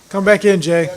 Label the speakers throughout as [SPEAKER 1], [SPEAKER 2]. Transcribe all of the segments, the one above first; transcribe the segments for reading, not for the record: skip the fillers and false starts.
[SPEAKER 1] Come back in, Jay.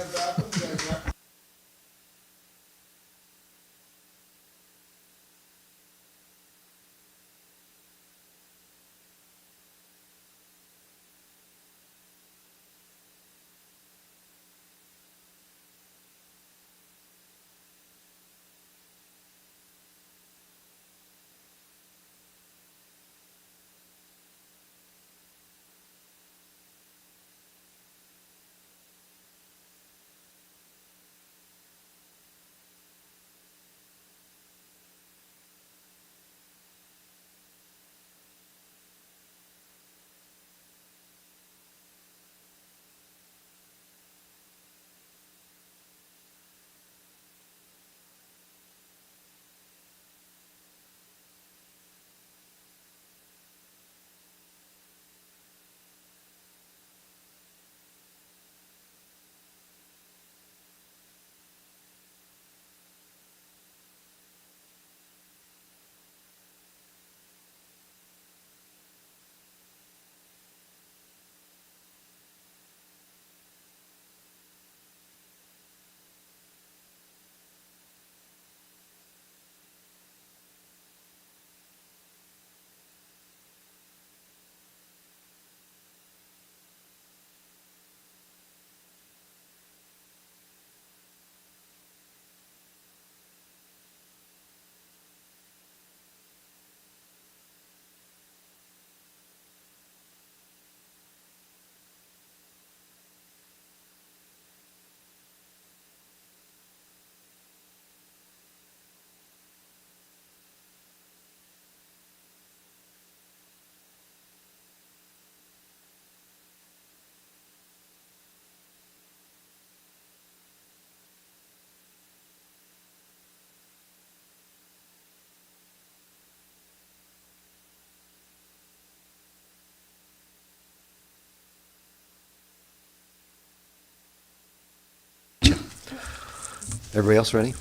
[SPEAKER 2] Everybody else ready?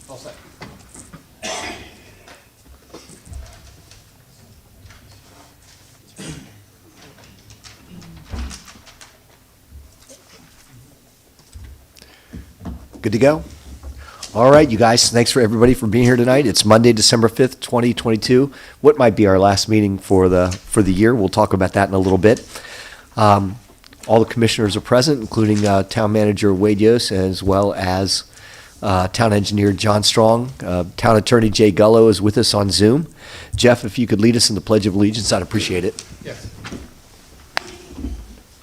[SPEAKER 3] All set.
[SPEAKER 2] Good to go? All right, you guys, thanks for everybody for being here tonight. It's Monday, December 5th, 2022. What might be our last meeting for the year? We'll talk about that in a little bit. All the commissioners are present, including Town Manager Wade Yost, as well as Town Engineer John Strong. Town Attorney Jay Gullo is with us on Zoom. Jeff, if you could lead us in the Pledge of Allegiance, I'd appreciate it.
[SPEAKER 3] Yes.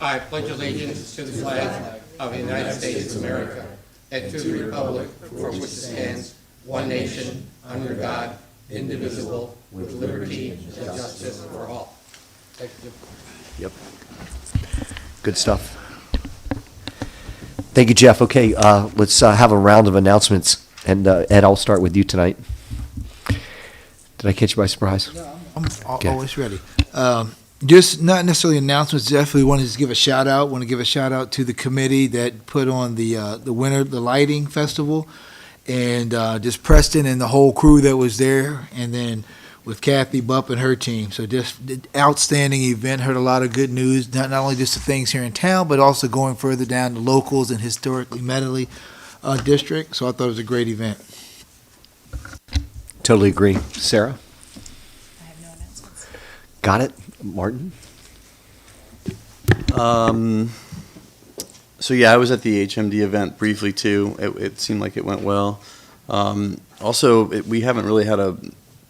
[SPEAKER 3] I pledge allegiance to the flag of the United States of America and to the republic for which it stands, one nation, under God, indivisible, with liberty and justice for all. Thank you.
[SPEAKER 2] Yep. Good stuff. Thank you, Jeff. Okay, let's have a round of announcements. And Ed, I'll start with you tonight. Did I catch you by surprise?
[SPEAKER 4] I'm
[SPEAKER 2] Okay.
[SPEAKER 4] always ready. Just not necessarily announcements. Definitely wanted to give a shout out. Want to give a shout out to the committee that put on the lighting festival, and just Preston and the whole crew that was there, and then with Kathy Bupp and her team. So just outstanding event. Heard a lot of good news. Not only just the things here in town, but also going further down to locals and historically Medley district. So I thought it was a great event.
[SPEAKER 2] Totally agree. Sarah?
[SPEAKER 5] I have no announcements.
[SPEAKER 2] Got it. Martin?
[SPEAKER 6] So yeah, I was at the HMD event briefly too. It seemed like it went well. We haven't really had a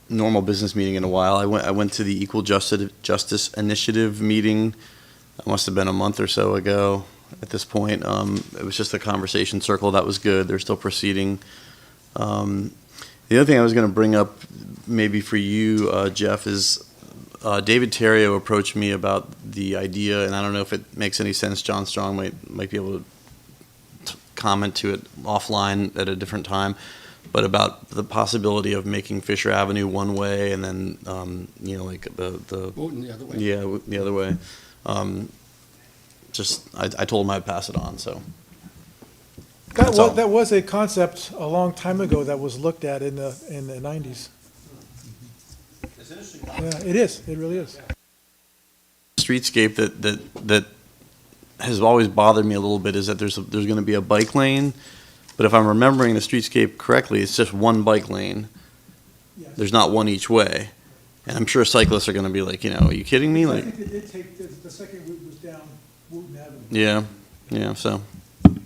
[SPEAKER 6] normal business meeting in a while. I went to the Equal Justice Initiative meeting. It must have been a month or so ago at this point. It was just a conversation circle. That was good. They're still proceeding. The other thing I was going to bring up maybe for you, Jeff, is David Terrio approached me about the idea, and I don't know if it makes any sense. John Strong might be able to comment to it offline at a different time, but about the possibility of making Fisher Avenue one way and then like the
[SPEAKER 3] Wooten the other way.
[SPEAKER 6] yeah, the other way. I told him I'd pass it on. So That's all.
[SPEAKER 1] That was a concept a long time ago that was looked at in the 90s.
[SPEAKER 3] It's interesting.
[SPEAKER 1] Yeah, it is. It really is.
[SPEAKER 6] streetscape that has always bothered me a little bit is that there's going to be a bike lane, but if I'm remembering the streetscape correctly, it's just one bike lane.
[SPEAKER 1] Yes.
[SPEAKER 6] There's not one each way. And I'm sure cyclists are going to be like, are you kidding me?
[SPEAKER 1] I
[SPEAKER 6] Like,
[SPEAKER 1] think they did take, the second route was down Wooten Avenue.
[SPEAKER 6] yeah, so,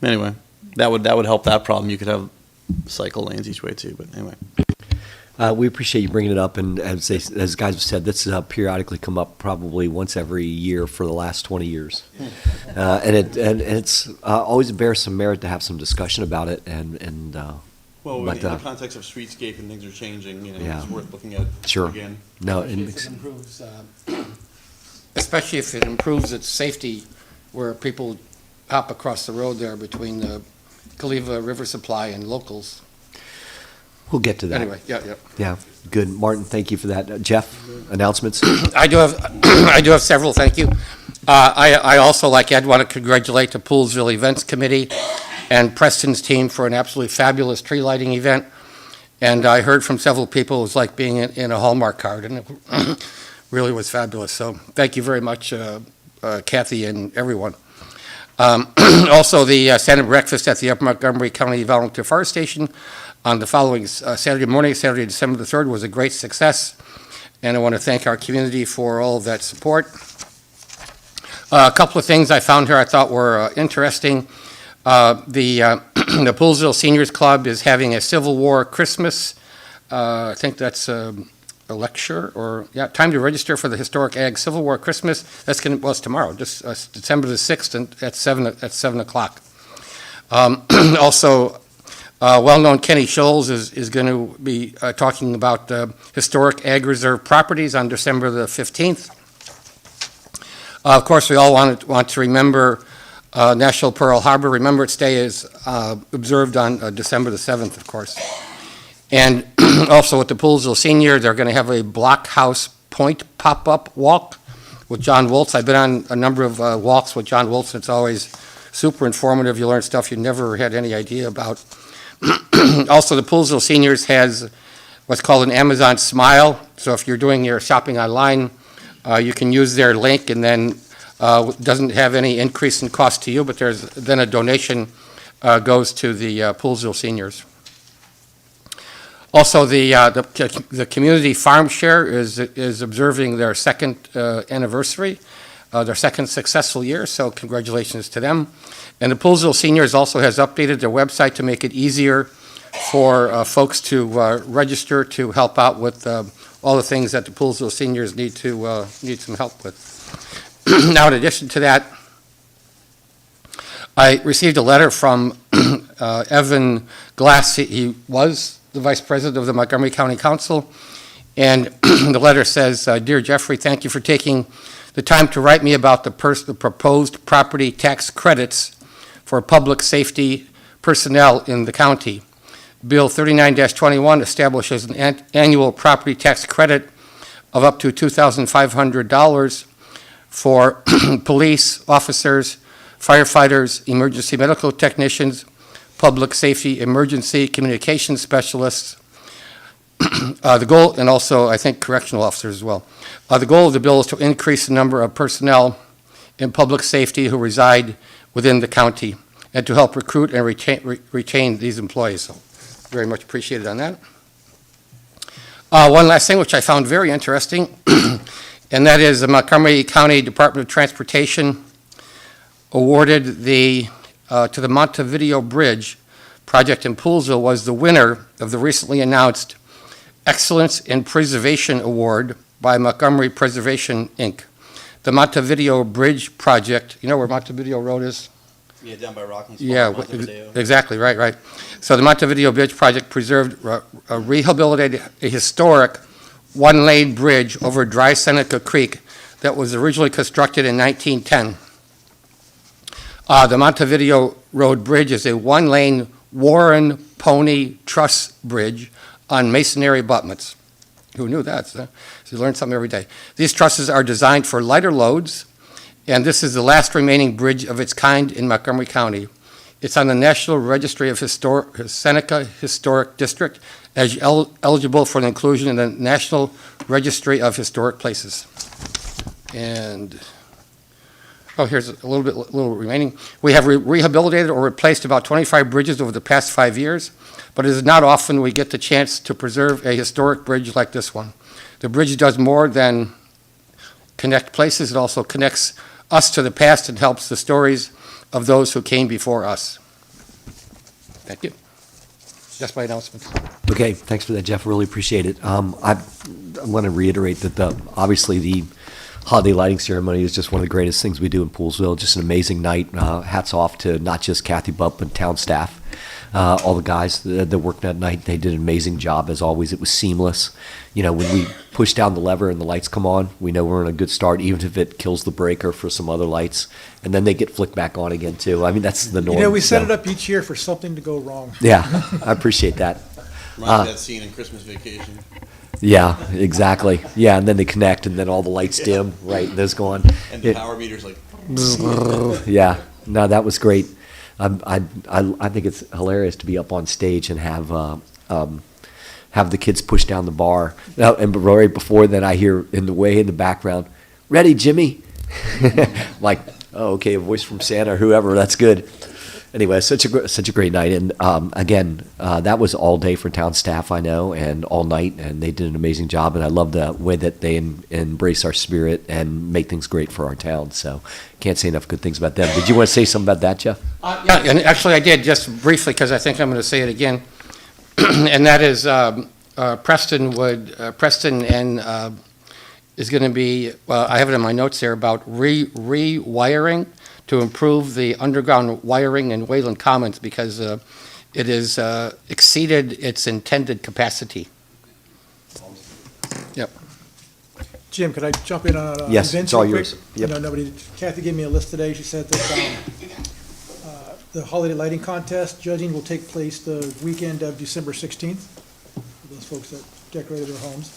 [SPEAKER 6] anyway, that would help that problem. You could have cycle lanes each way too, but anyway.
[SPEAKER 2] We appreciate you bringing it up, and as guys have said, this has periodically come up probably once every year for the last 20 years. And it's always bears some merit to have some discussion about it, and
[SPEAKER 6] Well,
[SPEAKER 2] But,
[SPEAKER 6] in the
[SPEAKER 2] uh,
[SPEAKER 6] context of streetscape and things are changing,
[SPEAKER 2] Yeah.
[SPEAKER 6] it's worth looking at
[SPEAKER 2] Sure.
[SPEAKER 6] again.
[SPEAKER 2] no, it
[SPEAKER 3] Especially if
[SPEAKER 2] makes,
[SPEAKER 3] it improves, especially if it improves its safety, where people hop across the road there between the Caliva River Supply and locals.
[SPEAKER 2] we'll get to that.
[SPEAKER 3] Anyway, yeah.
[SPEAKER 2] Yeah, good. Martin, thank you for that. Jeff, announcements?
[SPEAKER 3] I do have several, thank you. I also, like Ed, want to congratulate the Poolsville Events Committee and Preston's team for an absolutely fabulous tree lighting event. And I heard from several people it was like being in a Hallmark card, and it really was fabulous. So thank you very much, Kathy and everyone. Also, the Santa breakfast at the Upper Montgomery County Volunteer Fire Station on the following Saturday morning, Saturday, December the 3rd, was a great success. And I want to thank our community for all of that support. A couple of things I found here I thought were interesting. The Poolsville Seniors Club is having a Civil War Christmas. I think that's a lecture, or, time to register for the Historic Ag Civil War Christmas. That's going to, well, it's tomorrow, just December the 6th and at 7 o'clock. Also, well-known Kenny Scholes is going to be talking about historic ag reserve properties on December the 15th. Of course, we all want to remember National Pearl Harbor Remembrance Day is observed on December the 7th, of course. And also with the Poolsville Senior, they're going to have a Blockhouse Point pop-up walk with John Woltz. I've been on a number of walks with John Woltz, and it's always super informative. You learn stuff you never had any idea about. Also, the Poolsville Seniors has what's called an Amazon Smile. So if you're doing your shopping online, you can use their link, and then doesn't have any increase in cost to you, but there's then a donation goes to the Poolsville Seniors. Also, the Community Farm Share is observing their second anniversary, their second successful year, so congratulations to them. And the Poolsville Seniors also has updated their website to make it easier for folks to register to help out with all the things that the Poolsville Seniors need some help with. Now, in addition to that, I received a letter from Evan Glass. He was the Vice President of the Montgomery County Council, and the letter says, "Dear Jeffrey, thank you for taking the time to write me about the proposed property tax credits for public safety personnel in the county. Bill 39-21 establishes an annual property tax credit of up to $2,500 for police officers, firefighters, emergency medical technicians, public safety emergency communications specialists, the goal, and also, I think, correctional officers as well. The goal of the bill is to increase the number of personnel in public safety who reside within the county and to help recruit and retain these employees. So, very much appreciated on that. One last thing, which I found very interesting, and that is the Montgomery County Department of Transportation awarded to the Montevideo Bridge project in Poolsville, was the winner of the recently announced Excellence in Preservation Award by Montgomery Preservation, Inc. The Montevideo Bridge project, you know where Montevideo Road is?
[SPEAKER 6] Yeah, down by Rockland's.
[SPEAKER 3] Yeah, exactly, right. So the Montevideo Bridge project preserved, rehabilitated a historic one-lane bridge over Dry Seneca Creek that was originally constructed in 1910. The Montevideo Road Bridge is a one-lane Warren Pony Truss Bridge on masonry abutments. Who knew that? So you learn something every day. These trusses are designed for lighter loads, and this is the last remaining bridge of its kind in Montgomery County. It's on the National Registry of Seneca Historic District as eligible for an inclusion in the National Registry of Historic Places. And Oh, here's a little remaining. We have rehabilitated or replaced about 25 bridges over the past 5 years, but it is not often we get the chance to preserve a historic bridge like this one. The bridge does more than connect places. It also connects us to the past and helps the stories of those who came before us. Thank you. That's my announcement.
[SPEAKER 2] Okay, thanks for that, Jeff. Really appreciate it. I want to reiterate that obviously the holiday lighting ceremony is just one of the greatest things we do in Poolsville. Just an amazing night. Hats off to not just Kathy Bupp, but town staff. All the guys that worked that night, they did an amazing job as always. It was seamless. You know, when we push down the lever and the lights come on, we know we're in a good start, even if it kills the breaker for some other lights. And then they get flicked back on again, too. I mean, that's the norm.
[SPEAKER 1] You know, we set
[SPEAKER 2] so.
[SPEAKER 1] it up each year for something to go wrong.
[SPEAKER 2] Yeah, I appreciate that.
[SPEAKER 6] Reminds me of that scene in Christmas Vacation.
[SPEAKER 2] Yeah, exactly. Yeah, and then they connect, and then all the lights dim, right, and those go on.
[SPEAKER 6] And the
[SPEAKER 2] It-
[SPEAKER 6] power meter's like,
[SPEAKER 2] Yeah, no, that was great. I think it's hilarious to be up on stage and have the kids push down the bar. Now, and right before that, I hear in the background, "Ready, Jimmy?" Like, oh, okay, a voice from Santa or whoever. That's good. Anyway, such a great night, and again, that was all day for town staff, I know, and all night, and they did an amazing job, and I love the way that they embrace our spirit and make things great for our town. So, can't say enough good things about them. Did you want to say something about that, Jeff?
[SPEAKER 3] Yeah, and actually I did, just briefly, because I think I'm going to say it again. And that is Preston is going to be, well, I have it in my notes there about rewiring to improve the underground wiring in Wayland Commons because it has exceeded its intended capacity. Yep.
[SPEAKER 1] Jim, could I jump in on
[SPEAKER 2] Yes,
[SPEAKER 1] events
[SPEAKER 2] it's all
[SPEAKER 1] real quick?
[SPEAKER 2] yours. Yep.
[SPEAKER 1] I know Kathy gave me a list today. She said that the holiday lighting contest judging will take place the weekend of December 16th, for those folks that decorated their homes.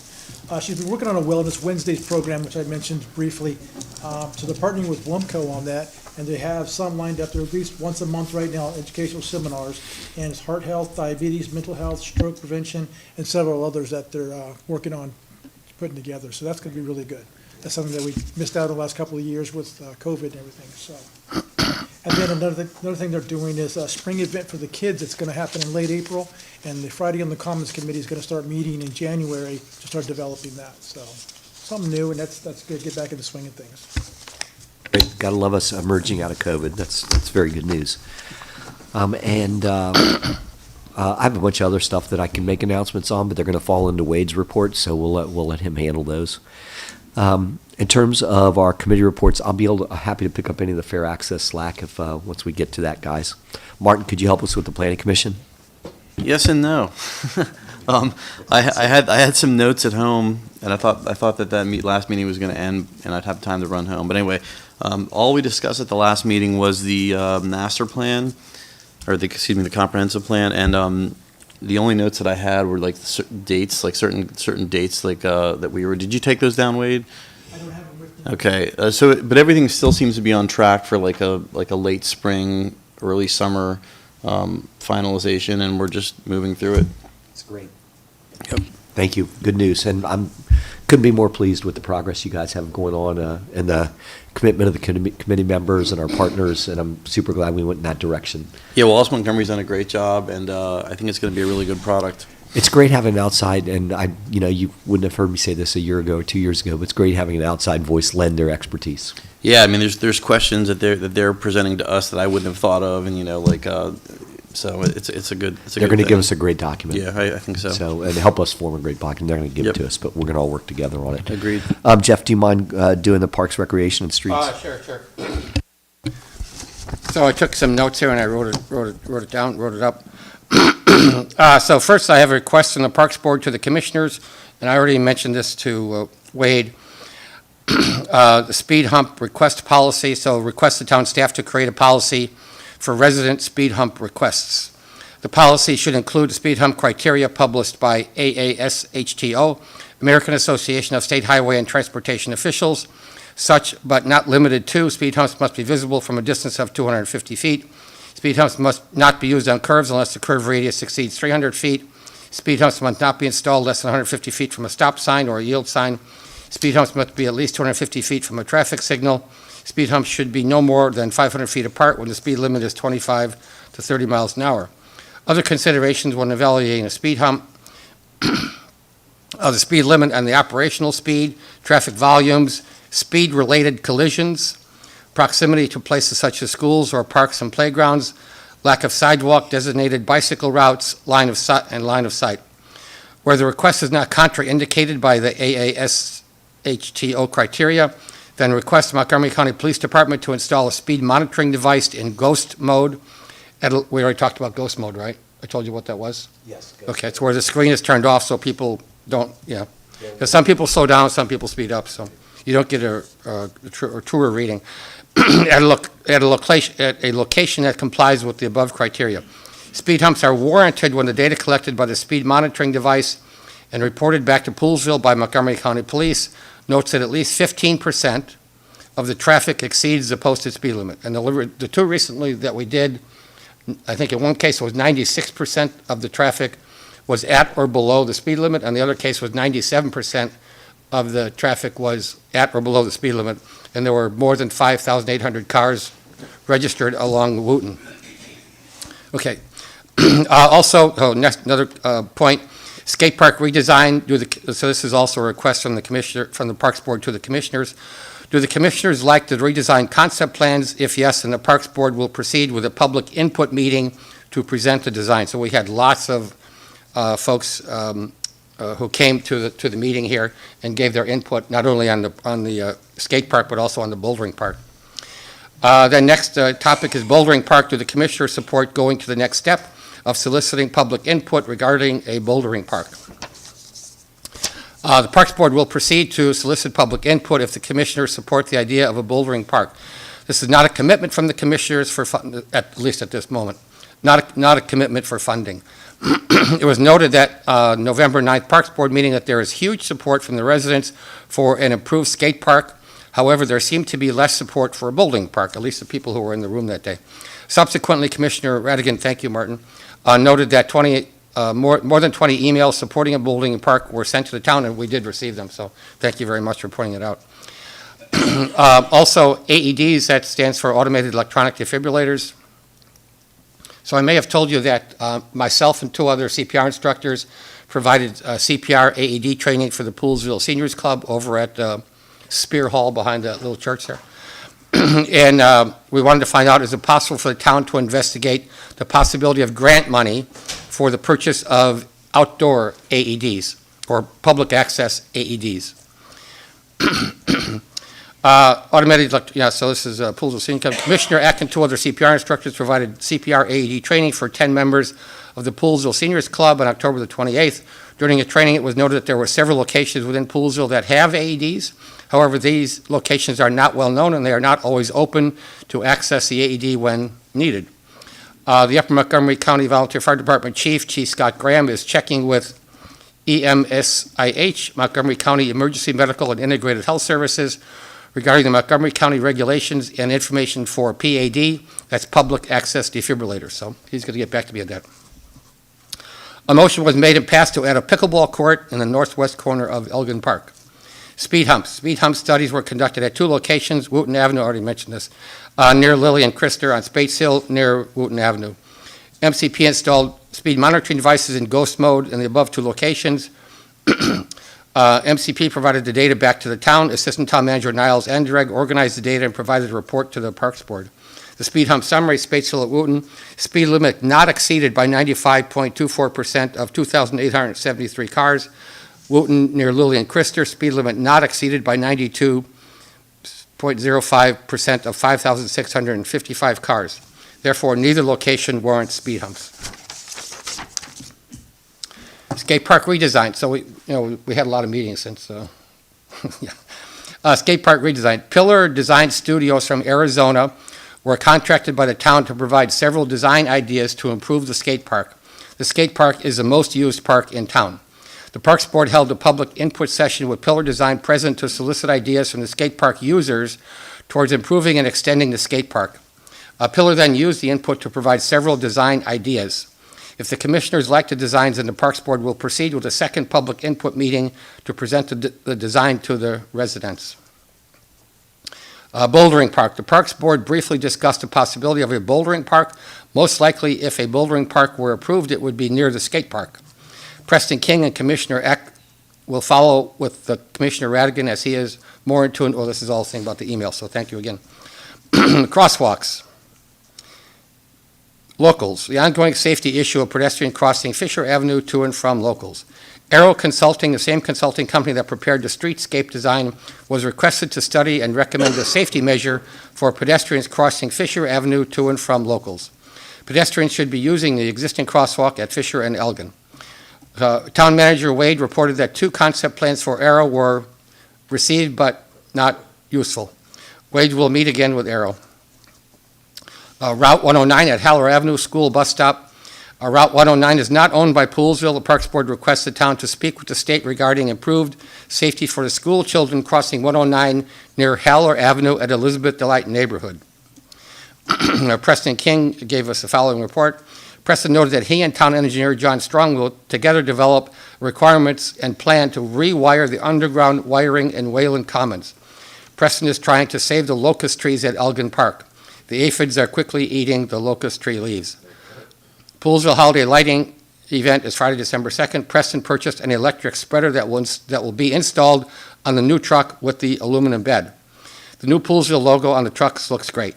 [SPEAKER 1] She's been working on a Wellness Wednesdays program, which I mentioned briefly. So they're partnering with Blumco on that, and they have some lined up. They're at least once a month right now, educational seminars, and it's heart health, diabetes, mental health, stroke prevention, and several others that they're working on putting together. So that's going to be really good. That's something that we missed out on the last couple of years with COVID and everything, so. And then another thing they're doing is a spring event for the kids. It's going to happen in late April, and the Friday on the Commons Committee is going to start meeting in January to start developing that. So something new, and that's good. Get back in the swing of things.
[SPEAKER 2] Great. Gotta love us emerging out of COVID. That's very good news. I have a bunch of other stuff that I can make announcements on, but they're going to fall into Wade's report, so we'll let him handle those. In terms of our committee reports, I'll be happy to pick up any of the fair access slack if once we get to that, guys. Martin, could you help us with the planning commission?
[SPEAKER 6] yes and no. I had some notes at home, and I thought that last meeting was going to end, and I'd have time to run home. But anyway, all we discussed at the last meeting was the master plan, or the comprehensive plan, and the only notes that I had were like dates, like certain dates, like that we were. Did you take those down, Wade?
[SPEAKER 1] I don't have them with me.
[SPEAKER 6] Okay, but everything still seems to be on track for like a late spring, early summer finalization, and we're just moving through it.
[SPEAKER 2] It's great. Yep. Thank you. Good news. And couldn't be more pleased with the progress you guys have going on and the commitment of the committee members and our partners, and I'm super glad we went in that direction.
[SPEAKER 6] Yeah, well, West Montgomery's done a great job, and I think it's going to be a really good product.
[SPEAKER 2] It's great having an outside, and you wouldn't have heard me say this a year ago or 2 years ago, but it's great having an outside voice lend their expertise.
[SPEAKER 6] Yeah, I mean, there's questions that they're presenting to us that I wouldn't have thought of, and so it's a good.
[SPEAKER 2] They're going to give us a great document.
[SPEAKER 6] Yeah, I think so.
[SPEAKER 2] So, and help us form a great document. They're going to give
[SPEAKER 6] Yep.
[SPEAKER 2] it to us, but we're going to all work together on it.
[SPEAKER 6] Agreed.
[SPEAKER 2] Jeff, do you mind doing the Parks, Recreation, and Streets?
[SPEAKER 3] Sure. So I took some notes here and I wrote it down, wrote it up. So first, I have a request from the Parks Board to the Commissioners, and I already mentioned this to Wade. The speed hump request policy, so request the town staff to create a policy for resident speed hump requests. The policy should include the speed hump criteria published by AASHTO, American Association of State Highway and Transportation Officials. Such, but not limited to, speed humps must be visible from a distance of 250 feet. Speed humps must not be used on curves unless the curve radius exceeds 300 feet. Speed humps must not be installed less than 150 feet from a stop sign or a yield sign. Speed humps must be at least 250 feet from a traffic signal. Speed humps should be no more than 500 feet apart when the speed limit is 25 to 30 miles an hour. Other considerations when evaluating a speed hump are the speed limit and the operational speed, traffic volumes, speed-related collisions, proximity to places such as schools or parks and playgrounds, lack of sidewalk, designated bicycle routes, line of sight. Where the request is not contraindicated by the AASHTO criteria, then request the Montgomery County Police Department to install a speed monitoring device in ghost mode. We already talked about ghost mode, right? I told you what that was?
[SPEAKER 2] Yes.
[SPEAKER 3] Okay, it's where the screen is turned off so people don't, yeah. Because some people slow down, some people speed up, so you don't get a truer reading. At a location that complies with the above criteria. Speed humps are warranted when the data collected by the speed monitoring device and reported back to Poolesville by Montgomery County Police notes that at least 15% of the traffic exceeds the posted speed limit. And the two recently that we did, I think in one case was 96% of the traffic was at or below the speed limit, and the other case was 97% of the traffic was at or below the speed limit, and there were more than 5,800 cars registered along Wooten. Okay. Another point, skate park redesign. So this is also a request from the Parks Board to the commissioners. Do the commissioners like the redesigned concept plans? If yes, then the Parks Board will proceed with a public input meeting to present the design. So we had lots of folks who came to the meeting here and gave their input, not only on the skate park, but also on the bouldering park. Then next topic is bouldering park. Do the commissioners support going to the next step of soliciting public input regarding a bouldering park? The Parks Board will proceed to solicit public input if the commissioners support the idea of a bouldering park. This is not a commitment from the commissioners for at least at this moment, not a commitment for funding. It was noted that November 9th Parks Board meeting that there is huge support from the residents for an improved skate park. However, there seemed to be less support for a bouldering park, at least the people who were in the room that day. Subsequently, Commissioner Radigan, thank you, Martin, noted that more than 20 emails supporting a bouldering park were sent to the town, and we did receive them, so thank you very much for pointing it out. Also, AEDs, that stands for Automated Electronic Defibrillators. So I may have told you that myself and two other CPR instructors provided CPR AED training for the Poolesville Seniors Club over at Spear Hall behind that little church there. And we wanted to find out, is it possible for the town to investigate the possibility of grant money for the purchase of outdoor AEDs or public access AEDs? So this is Poolesville Senior Club. Commissioner Ack and two other CPR instructors provided CPR AED training for 10 members of the Poolesville Seniors Club on October the 28th. During the training, it was noted that there were several locations within Poolesville that have AEDs. However, these locations are not well known and they are not always open to access the AED when needed. The Upper Montgomery County Volunteer Fire Department Chief Scott Graham, is checking with EMSIH, Montgomery County Emergency Medical and Integrated Health Services, regarding the Montgomery County regulations and information for PAD, that's public access defibrillators. So he's going to get back to me on that. A motion was made and passed to add a pickleball court in the northwest corner of Elgin Park. Speed humps. Speed hump studies were conducted at two locations, Wooten Avenue, I already mentioned this, near Lilly and Krister on Spates Hill near Wooten Avenue. MCP installed speed monitoring devices in ghost mode in the above two locations. MCP provided the data back to the town. Assistant Town Manager Niles Endreg organized the data and provided a report to the Parks Board. The speed hump summary, Spates Hill at Wooten, speed limit not exceeded by 95.24% of 2,873 cars. Wooten near Lilly and Krister, speed limit not exceeded by 92.05% of 5,655 cars. Therefore, neither location warrants speed humps. Skate park redesign. So we had a lot of meetings since. Skate park redesign. Pillar Design Studios from Arizona were contracted by the town to provide several design ideas to improve the skate park. The skate park is the most used park in town. The Parks Board held a public input session with Pillar Design present to solicit ideas from the skate park users towards improving and extending the skate park. Pillar then used the input to provide several design ideas. If the commissioners like the designs, then the Parks Board will proceed with a second public input meeting to present the design to the residents. Bouldering Park. The Parks Board briefly discussed the possibility of a bouldering park. Most likely, if a bouldering park were approved, it would be near the skate park. Preston King and Commissioner Eck will follow with the Commissioner Radigan as he is more in tune. Well, this is all the same about the email, so thank you again. Crosswalks. Locals. The ongoing safety issue of pedestrian crossing Fisher Avenue to and from locals. Aero Consulting, the same consulting company that prepared the streetscape design, was requested to study and recommend a safety measure for pedestrians crossing Fisher Avenue to and from locals. Pedestrians should be using the existing crosswalk at Fisher and Elgin. Town Manager Wade reported that 2 concept plans for Aero were received but not useful. Wade will meet again with Aero. Route 109 at Haller Avenue School Bus Stop. Route 109 is not owned by Poolsville. The Parks Board requests the town to speak with the state regarding improved safety for the school children crossing 109 near Haller Avenue at Elizabeth Delight neighborhood. Preston King gave us the following report. Preston noted that he and town engineer John Strong will together develop requirements and plan to rewire the underground wiring in Wayland Commons. Preston is trying to save the locust trees at Elgin Park. The aphids are quickly eating the locust tree leaves. Poolsville Holiday Lighting event is Friday, December 2nd. Preston purchased an electric spreader that will be installed on the new truck with the aluminum bed. The new Poolsville logo on the trucks looks great.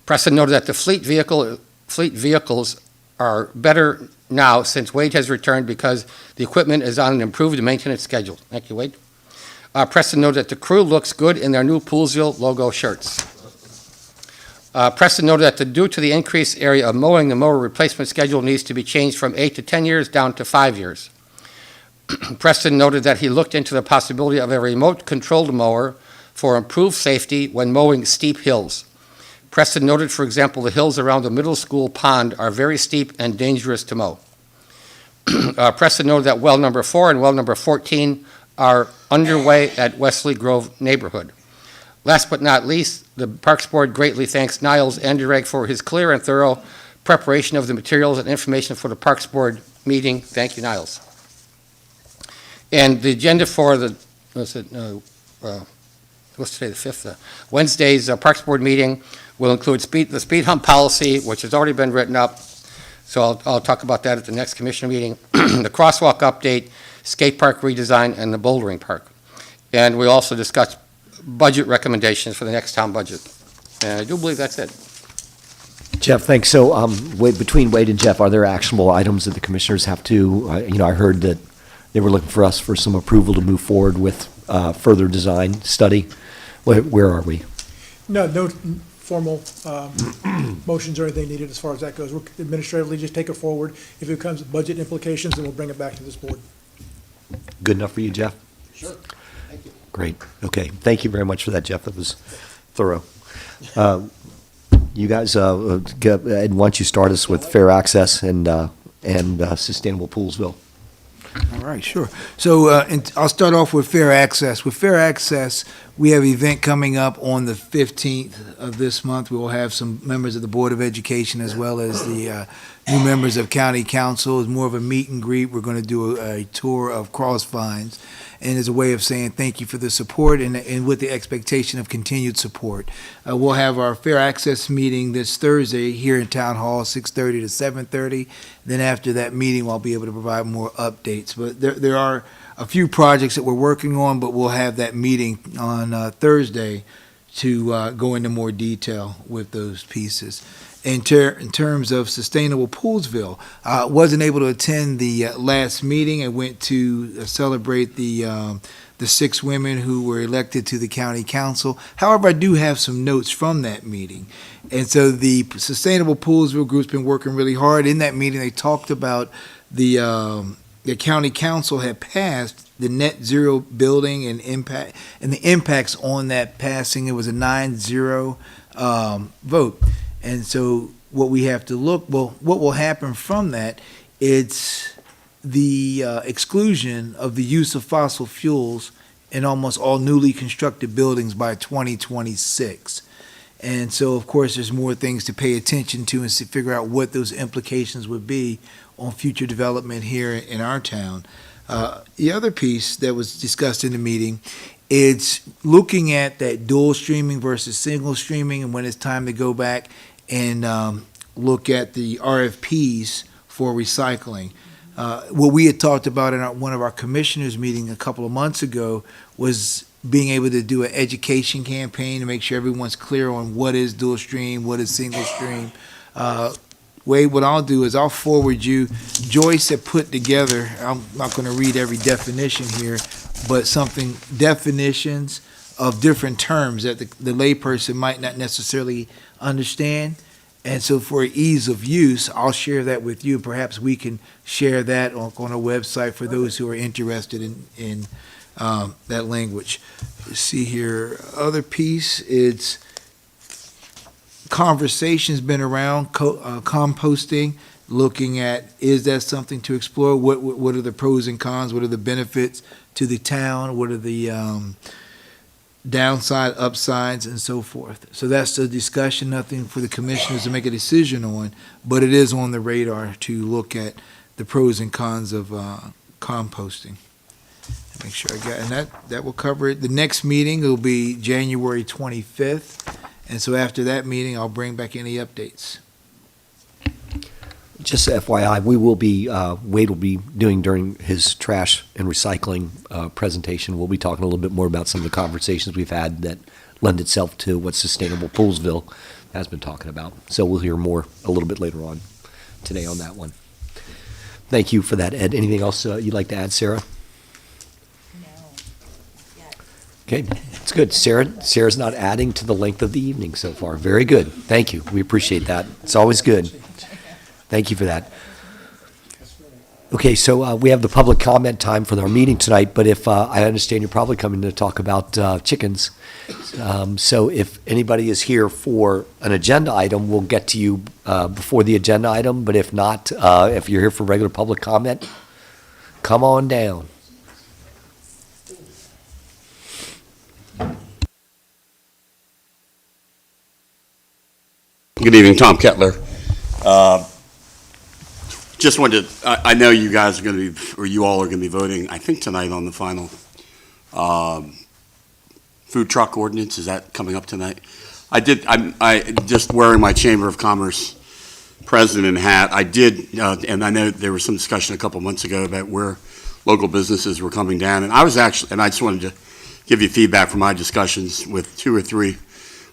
[SPEAKER 3] Preston noted that the fleet vehicles are better now since Wade has returned because the equipment is on an improved maintenance schedule. Thank you, Wade. Preston noted that the crew looks good in their new Poolsville logo shirts. Preston noted that due to the increased area of mowing, the mower replacement schedule needs to be changed from 8 to 10 years down to 5 years. Preston noted that he looked into the possibility of a remote-controlled mower for improved safety when mowing steep hills. Preston noted, for example, the hills around the middle school pond are very steep and dangerous to mow. Preston noted that well number 4 and well number 14 are underway at Wesley Grove neighborhood. Last but not least, the Parks Board greatly thanks Niles Anderegg for his clear and thorough preparation of the materials and information for the Parks Board meeting. Thank you, Niles. And the agenda for the, what's today, the 5th? Wednesday's Parks Board meeting will include the speed hump policy, which has already been written up. So I'll talk about that at the next commissioner meeting. The crosswalk update, skate park redesign, and the bouldering park. And we also discussed budget recommendations for the next town budget. And I do believe that's it.
[SPEAKER 2] Jeff, thanks. So between Wade and Jeff, are there actionable items that the commissioners have to, I heard that they were looking for us for some approval to move forward with further design study. Where are we?
[SPEAKER 1] No formal motions or anything needed as far as that goes. We'll administratively just take it forward. If it comes with budget implications, then we'll bring it back to this board.
[SPEAKER 2] Good enough for you, Jeff?
[SPEAKER 3] Sure. Thank you.
[SPEAKER 2] Great. Okay. Thank you very much for that, Jeff. That was thorough. You guys, Ed, why don't you start us with fair access and sustainable Poolsville?
[SPEAKER 4] All right, sure. So and I'll start off with fair access. With fair access, we have an event coming up on the 15th of this month. We will have some members of the Board of Education as well as the new members of County Council. It's more of a meet and greet. We're going to do a tour of Crossvines, and as a way of saying thank you for the support and with the expectation of continued support. We'll have our fair access meeting this Thursday here in Town Hall, 6:30 to 7:30. Then after that meeting, I'll be able to provide more updates. But there are a few projects that we're working on, but we'll have that meeting on Thursday to go into more detail with those pieces. In terms of sustainable Poolsville, wasn't able to attend the last meeting. I went to celebrate the 6 women who were elected to the county council. However, I do have some notes from that meeting. And so the Sustainable Poolsville group's been working really hard. In that meeting, they talked about the county council had passed the net zero building and impact and the impacts on that passing. It was a 9-0 vote. And so what we have to what will happen from that, it's the exclusion of the use of fossil fuels in almost all newly constructed buildings by 2026. And so, of course, there's more things to pay attention to and to figure out what those implications would be on future development here in our town. The other piece that was discussed in the meeting, it's looking at that dual streaming versus single streaming, and when it's time to go back and look at the RFPs for recycling. What we had talked about in one of our commissioners' meeting a couple of months ago was being able to do an education campaign to make sure everyone's clear on what is dual stream, what is single stream. Wade, what I'll do is I'll forward you, Joyce had put together, I'm not going to read every definition here, but definitions of different terms that the layperson might not necessarily understand. And so for ease of use, I'll share that with you. Perhaps we can share that on a website for those who are interested in that language. Let's see here, other piece, it's conversation's been around composting, looking at, is that something to explore? What are the pros and cons? What are the benefits to the town? What are the downside, upsides, and so forth? So that's the discussion, nothing for the commissioners to make a decision on, but it is on the radar to look at the pros and cons of composting. Make sure I got, and that will cover it. The next meeting will be January 25th. And so after that meeting, I'll bring back any updates.
[SPEAKER 2] Just FYI, Wade will be doing during his trash and recycling presentation, we'll be talking a little bit more about some of the conversations we've had that lend itself to what Sustainable Poolsville has been talking about. So we'll hear more a little bit later on today on that one. Thank you for that, Ed. Anything else you'd like to add, Sarah? Okay, it's good. Sarah's not adding to the length of the evening so far. Very good. Thank you. We appreciate that. It's always good. Thank you for that. Okay, so we have the public comment time for our meeting tonight, but if I understand you're probably coming to talk about chickens. So if anybody is here for an agenda item, we'll get to you before the agenda item, but if not, if you're here for regular public comment, come on down.
[SPEAKER 7] Good evening, Tom Kettler. Just wanted to, I know you guys are going to be, or you all are going to be voting, I think tonight on the final food truck ordinance. Is that coming up tonight? I just wearing my Chamber of Commerce president hat, I did, and I know there was some discussion a couple months ago about where local businesses were coming down. And I just wanted to give you feedback from my discussions with 2 or 3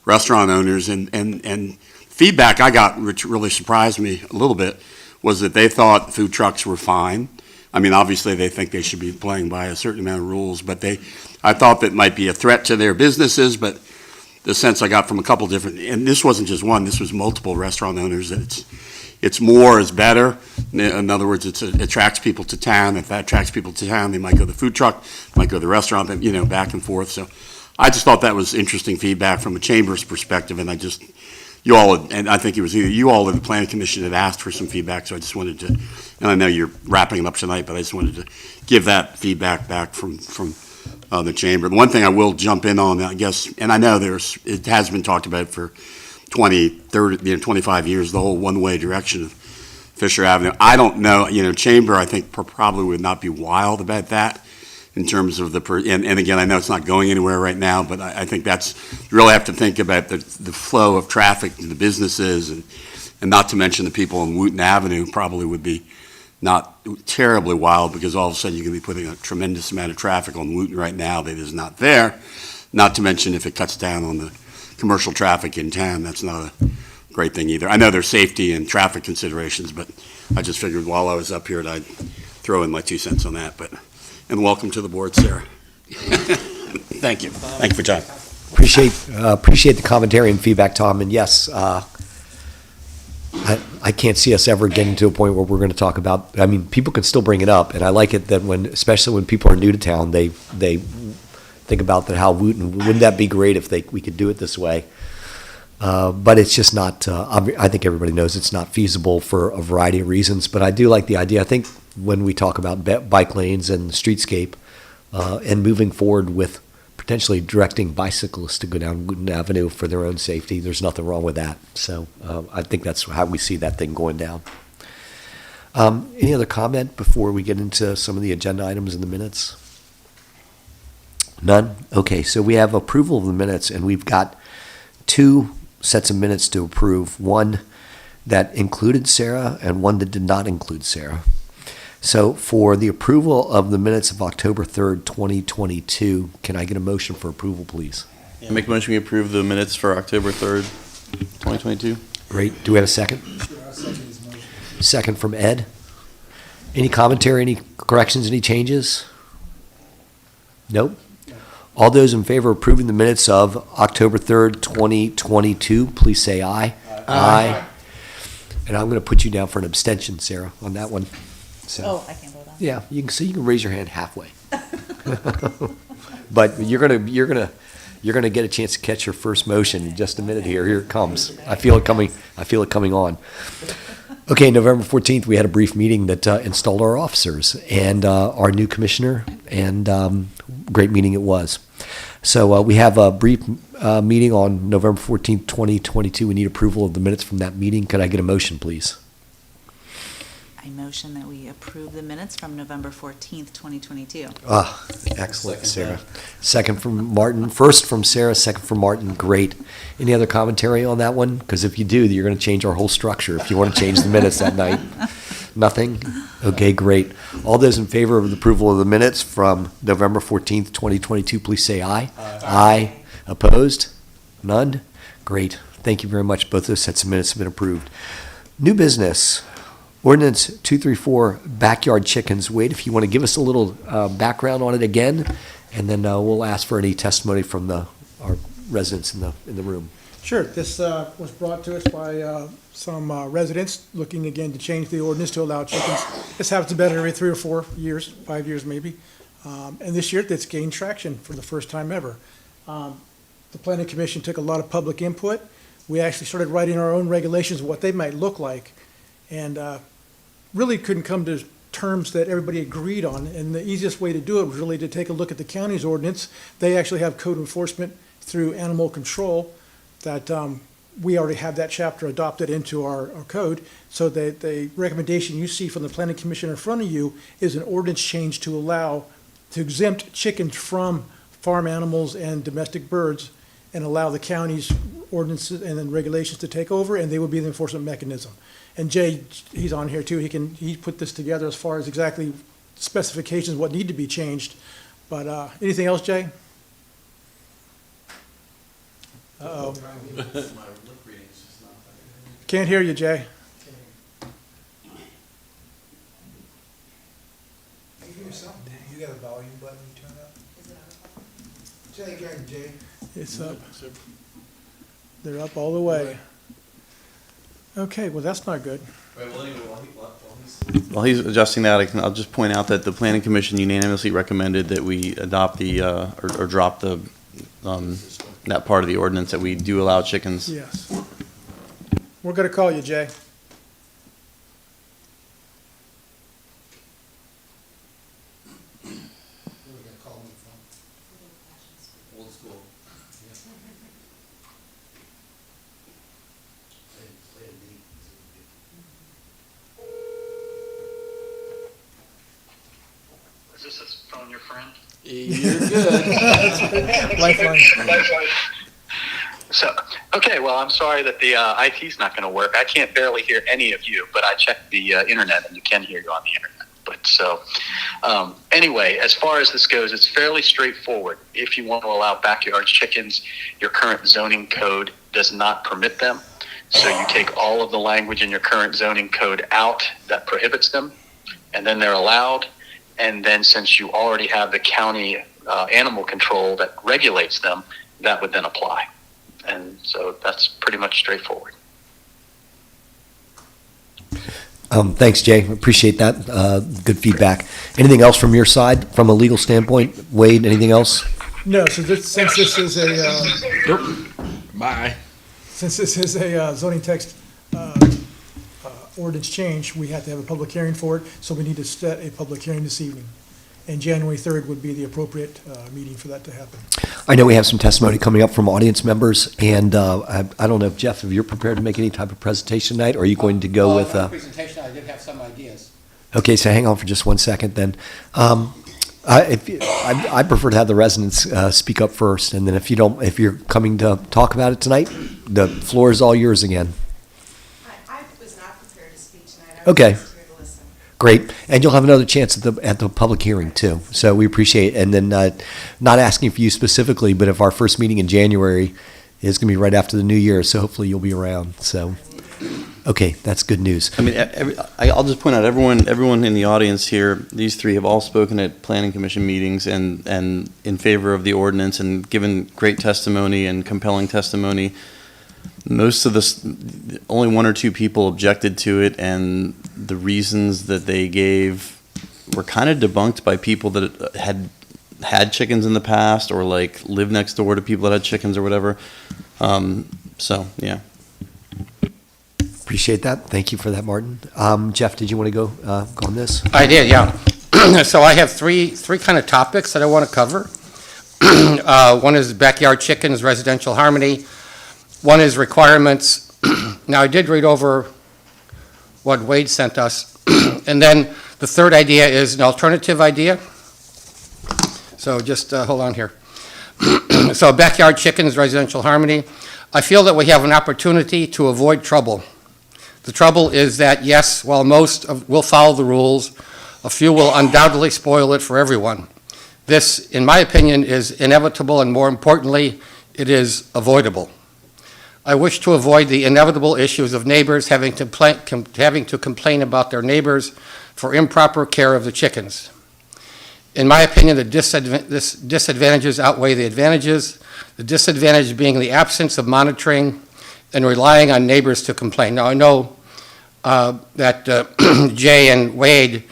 [SPEAKER 7] restaurant owners, and feedback I got, which really surprised me a little bit, was that they thought food trucks were fine. I mean, obviously, they think they should be playing by a certain amount of rules, but I thought that might be a threat to their businesses, but the sense I got from a couple different, and this wasn't just one, this was multiple restaurant owners, that it's more is better. In other words, it attracts people to town. If that attracts people to town, they might go to the food truck, might go to the restaurant, and, back and forth. So I just thought that was interesting feedback from a chamber's perspective, and I think it was either you all or the planning commission had asked for some feedback, so I just wanted to, and I know you're wrapping it up tonight, but I just wanted to give that feedback back from the chamber. The one thing I will jump in on, I guess, and I know it has been talked about for 20, 30, 25 years, the whole one-way direction of Fisher Avenue. I don't know, chamber, I think probably would not be wild about that in terms of and again, I know it's not going anywhere right now, but I think you really have to think about the flow of traffic to the businesses, and not to mention the people on Wooten Avenue probably would be not terribly wild, because all of a sudden you're going to be putting a tremendous amount of traffic on Wooten right now that is not there. Not to mention if it cuts down on the commercial traffic in town, that's not a great thing either. I know there's safety and traffic considerations, but I just figured while I was up here, I'd throw in my 2 cents on that. And welcome to the board, Sarah. Thank you. Thank you for your time.
[SPEAKER 2] Appreciate the commentary and feedback, Tom. And yes, I can't see us ever getting to a point where we're going to talk about. I mean, people can still bring it up, and I like it that especially when people are new to town, they think about that. How wouldn't that be great if we could do it this way? But it's just not. I think everybody knows it's not feasible for a variety of reasons. But I do like the idea. I think when we talk about bike lanes and the streetscape, and moving forward with potentially directing bicyclists to go down Wooten Avenue for their own safety, there's nothing wrong with that. So I think that's how we see that thing going down. Any other comment before we get into some of the agenda items in the minutes? None? Okay, so we have approval of the minutes, and we've got two sets of minutes to approve. One that included Sarah and one that did not include Sarah. So for the approval of the minutes of October 3rd, 2022, can I get a motion for approval, please?
[SPEAKER 6] Make a motion we approve the minutes for October 3rd, 2022.
[SPEAKER 2] Great. Do we have a second? Second from Ed. Any commentary, any corrections, any changes? Nope. All those in favor of approving the minutes of October 3rd, 2022, please say aye. Aye. And I'm going to put you down for an abstention, Sarah, on that one. So,
[SPEAKER 5] Oh, I can't vote on.
[SPEAKER 2] yeah, you can raise your hand halfway. But you're gonna get a chance to catch your first motion in just a minute here. Here it comes. I feel it coming on. Okay, November 14th, we had a brief meeting that installed our officers and our new commissioner, and great meeting it was. So we have a brief meeting on November 14th, 2022. We need approval of the minutes from that meeting. Could I get a motion, please?
[SPEAKER 5] I motion that we approve the minutes from November 14th, 2022.
[SPEAKER 2] Ah, excellent, Sarah. Second from Martin. First from Sarah, second from Martin. Great. Any other commentary on that one? Because if you do, you're going to change our whole structure if you want to change the minutes that night. Nothing? Okay, great. All those in favor of the approval of the minutes from November 14th, 2022, please say aye. Aye. Opposed? None? Great. Thank you very much. Both those sets of minutes have been approved. New business. Ordinance 234, backyard chickens. Wade, if you want to give us a little background on it again, and then we'll ask for any testimony from our residents in the room.
[SPEAKER 1] Sure, this was brought to us by some residents looking again to change the ordinance to allow chickens. This happens about every 3 or 4 years, 5 years maybe. And this year, it's gained traction for the first time ever. The planning commission took a lot of public input. We actually started writing our own regulations, what they might look like, and really couldn't come to terms that everybody agreed on. And the easiest way to do it was really to take a look at the county's ordinance. They actually have code enforcement through animal control that we already have that chapter adopted into our code. So the recommendation you see from the planning commission in front of you is an ordinance change to exempt chickens from farm animals and domestic birds and allow the county's ordinances and then regulations to take over, and they will be the enforcement mechanism. And Jay, he's on here too, he put this together as far as exactly specifications, what need to be changed. But anything else, Jay? Uh-oh. Can't hear you, Jay.
[SPEAKER 4] You got a volume button you turn up? Say again, Jay.
[SPEAKER 1] It's up. They're up all the way. Okay, well, that's not good.
[SPEAKER 6] While he's adjusting that, I'll just point out that the planning commission unanimously recommended that we adopt or drop that part of the ordinance that we do allow chickens.
[SPEAKER 1] Yes. We're gonna call you, Jay.
[SPEAKER 8] Is this a phone your friend?
[SPEAKER 3] You're good.
[SPEAKER 1] Lifeline.
[SPEAKER 8] So, okay, well, I'm sorry that the IT's not going to work. I can't barely hear any of you, but I checked the internet and you can hear you on the internet. But so, anyway, as far as this goes, it's fairly straightforward. If you want to allow backyard chickens, your current zoning code does not permit them. So you take all of the language in your current zoning code out that prohibits them, and then they're allowed. And then since you already have the county animal control that regulates them, that would then apply. And so that's pretty much straightforward.
[SPEAKER 2] Thanks, Jay. Appreciate that. Good feedback. Anything else from your side, from a legal standpoint? Wade, anything else?
[SPEAKER 1] No, so since this is
[SPEAKER 3] Bye.
[SPEAKER 1] a zoning text ordinance change, we have to have a public hearing for it, so we need to set a public hearing this evening. And January 3rd would be the appropriate meeting for that to happen.
[SPEAKER 2] I know we have some testimony coming up from audience members, and I don't know if, Jeff, if you're prepared to make any type of presentation tonight, or are you going to go with?
[SPEAKER 3] Presentation, I did have some ideas.
[SPEAKER 2] Okay, so hang on for just one second then. I prefer to have the residents speak up first, and then if you're coming to talk about it tonight, the floor is all yours again.
[SPEAKER 9] I was not prepared to speak tonight. I was
[SPEAKER 2] Okay.
[SPEAKER 9] just here to listen.
[SPEAKER 2] Great, and you'll have another chance at the public hearing too. So we appreciate it. And then not asking for you specifically, but if our first meeting in January is going to be right after the new year, so hopefully you'll be around. So, okay, that's good news.
[SPEAKER 6] I mean, I'll just point out, everyone in the audience here, these three have all spoken at planning commission meetings and in favor of the ordinance and given great testimony and compelling testimony. Most of this, only one or two people objected to it, and the reasons that they gave were kind of debunked by people that had chickens in the past, or like lived next door to people that had chickens or whatever. So, yeah.
[SPEAKER 2] Appreciate that. Thank you for that, Martin. Jeff, did you want to go on this?
[SPEAKER 3] I did, yeah. So I have three kind of topics that I want to cover. One is backyard chickens, residential harmony. One is requirements. Now, I did read over what Wade sent us. And then the third idea is an alternative idea. So just hold on here. So backyard chickens, residential harmony. I feel that we have an opportunity to avoid trouble. The trouble is that, yes, while most will follow the rules, a few will undoubtedly spoil it for everyone. This, in my opinion, is inevitable, and more importantly, it is avoidable. I wish to avoid the inevitable issues of neighbors having to complain about their neighbors for improper care of the chickens. In my opinion, the disadvantages outweigh the advantages, the disadvantage being the absence of monitoring and relying on neighbors to complain. Now, I know that Jay and Wade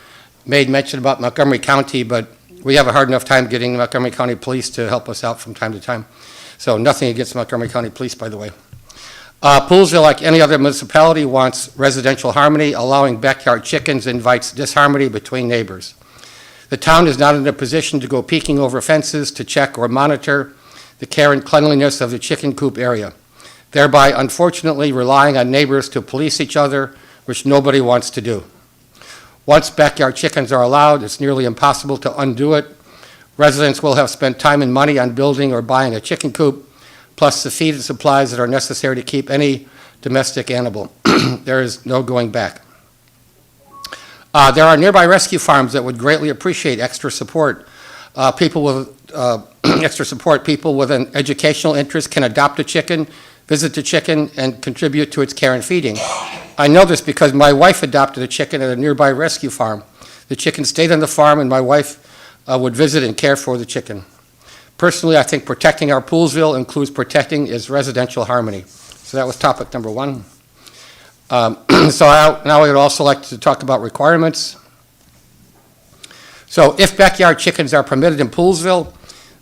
[SPEAKER 3] made mention about Montgomery County, but we have a hard enough time getting the Montgomery County Police to help us out from time to time. So nothing against Montgomery County Police, by the way. Poolsville, like any other municipality, wants residential harmony. Allowing backyard chickens invites disharmony between neighbors. The town is not in a position to go peeking over fences to check or monitor the care and cleanliness of the chicken coop area, thereby unfortunately relying on neighbors to police each other, which nobody wants to do. Once backyard chickens are allowed, it's nearly impossible to undo it. Residents will have spent time and money on building or buying a chicken coop, plus the feed and supplies that are necessary to keep any domestic animal. There is no going back. There are nearby rescue farms that would greatly appreciate extra support. People with an educational interest can adopt a chicken, visit the chicken, and contribute to its care and feeding. I know this because my wife adopted a chicken at a nearby rescue farm. The chicken stayed on the farm, and my wife would visit and care for the chicken. Personally, I think protecting our Poolsville includes protecting its residential harmony. So that was topic number one. Now I would also like to talk about requirements. So if backyard chickens are permitted in Poolsville,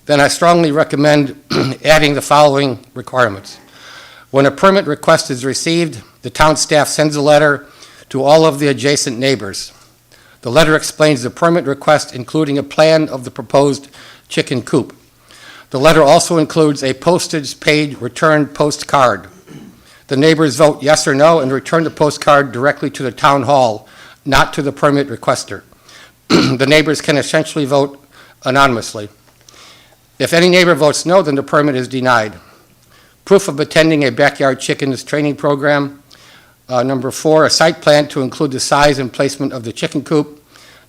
[SPEAKER 3] then I strongly recommend adding the following requirements. When a permit request is received, the town staff sends a letter to all of the adjacent neighbors. The letter explains the permit request, including a plan of the proposed chicken coop. The letter also includes a postage-paid return postcard. The neighbors vote yes or no and return the postcard directly to the town hall, not to the permit requester. The neighbors can essentially vote anonymously. If any neighbor votes no, then the permit is denied. Proof of attending a backyard chickens training program. Number 4, a site plan to include the size and placement of the chicken coop.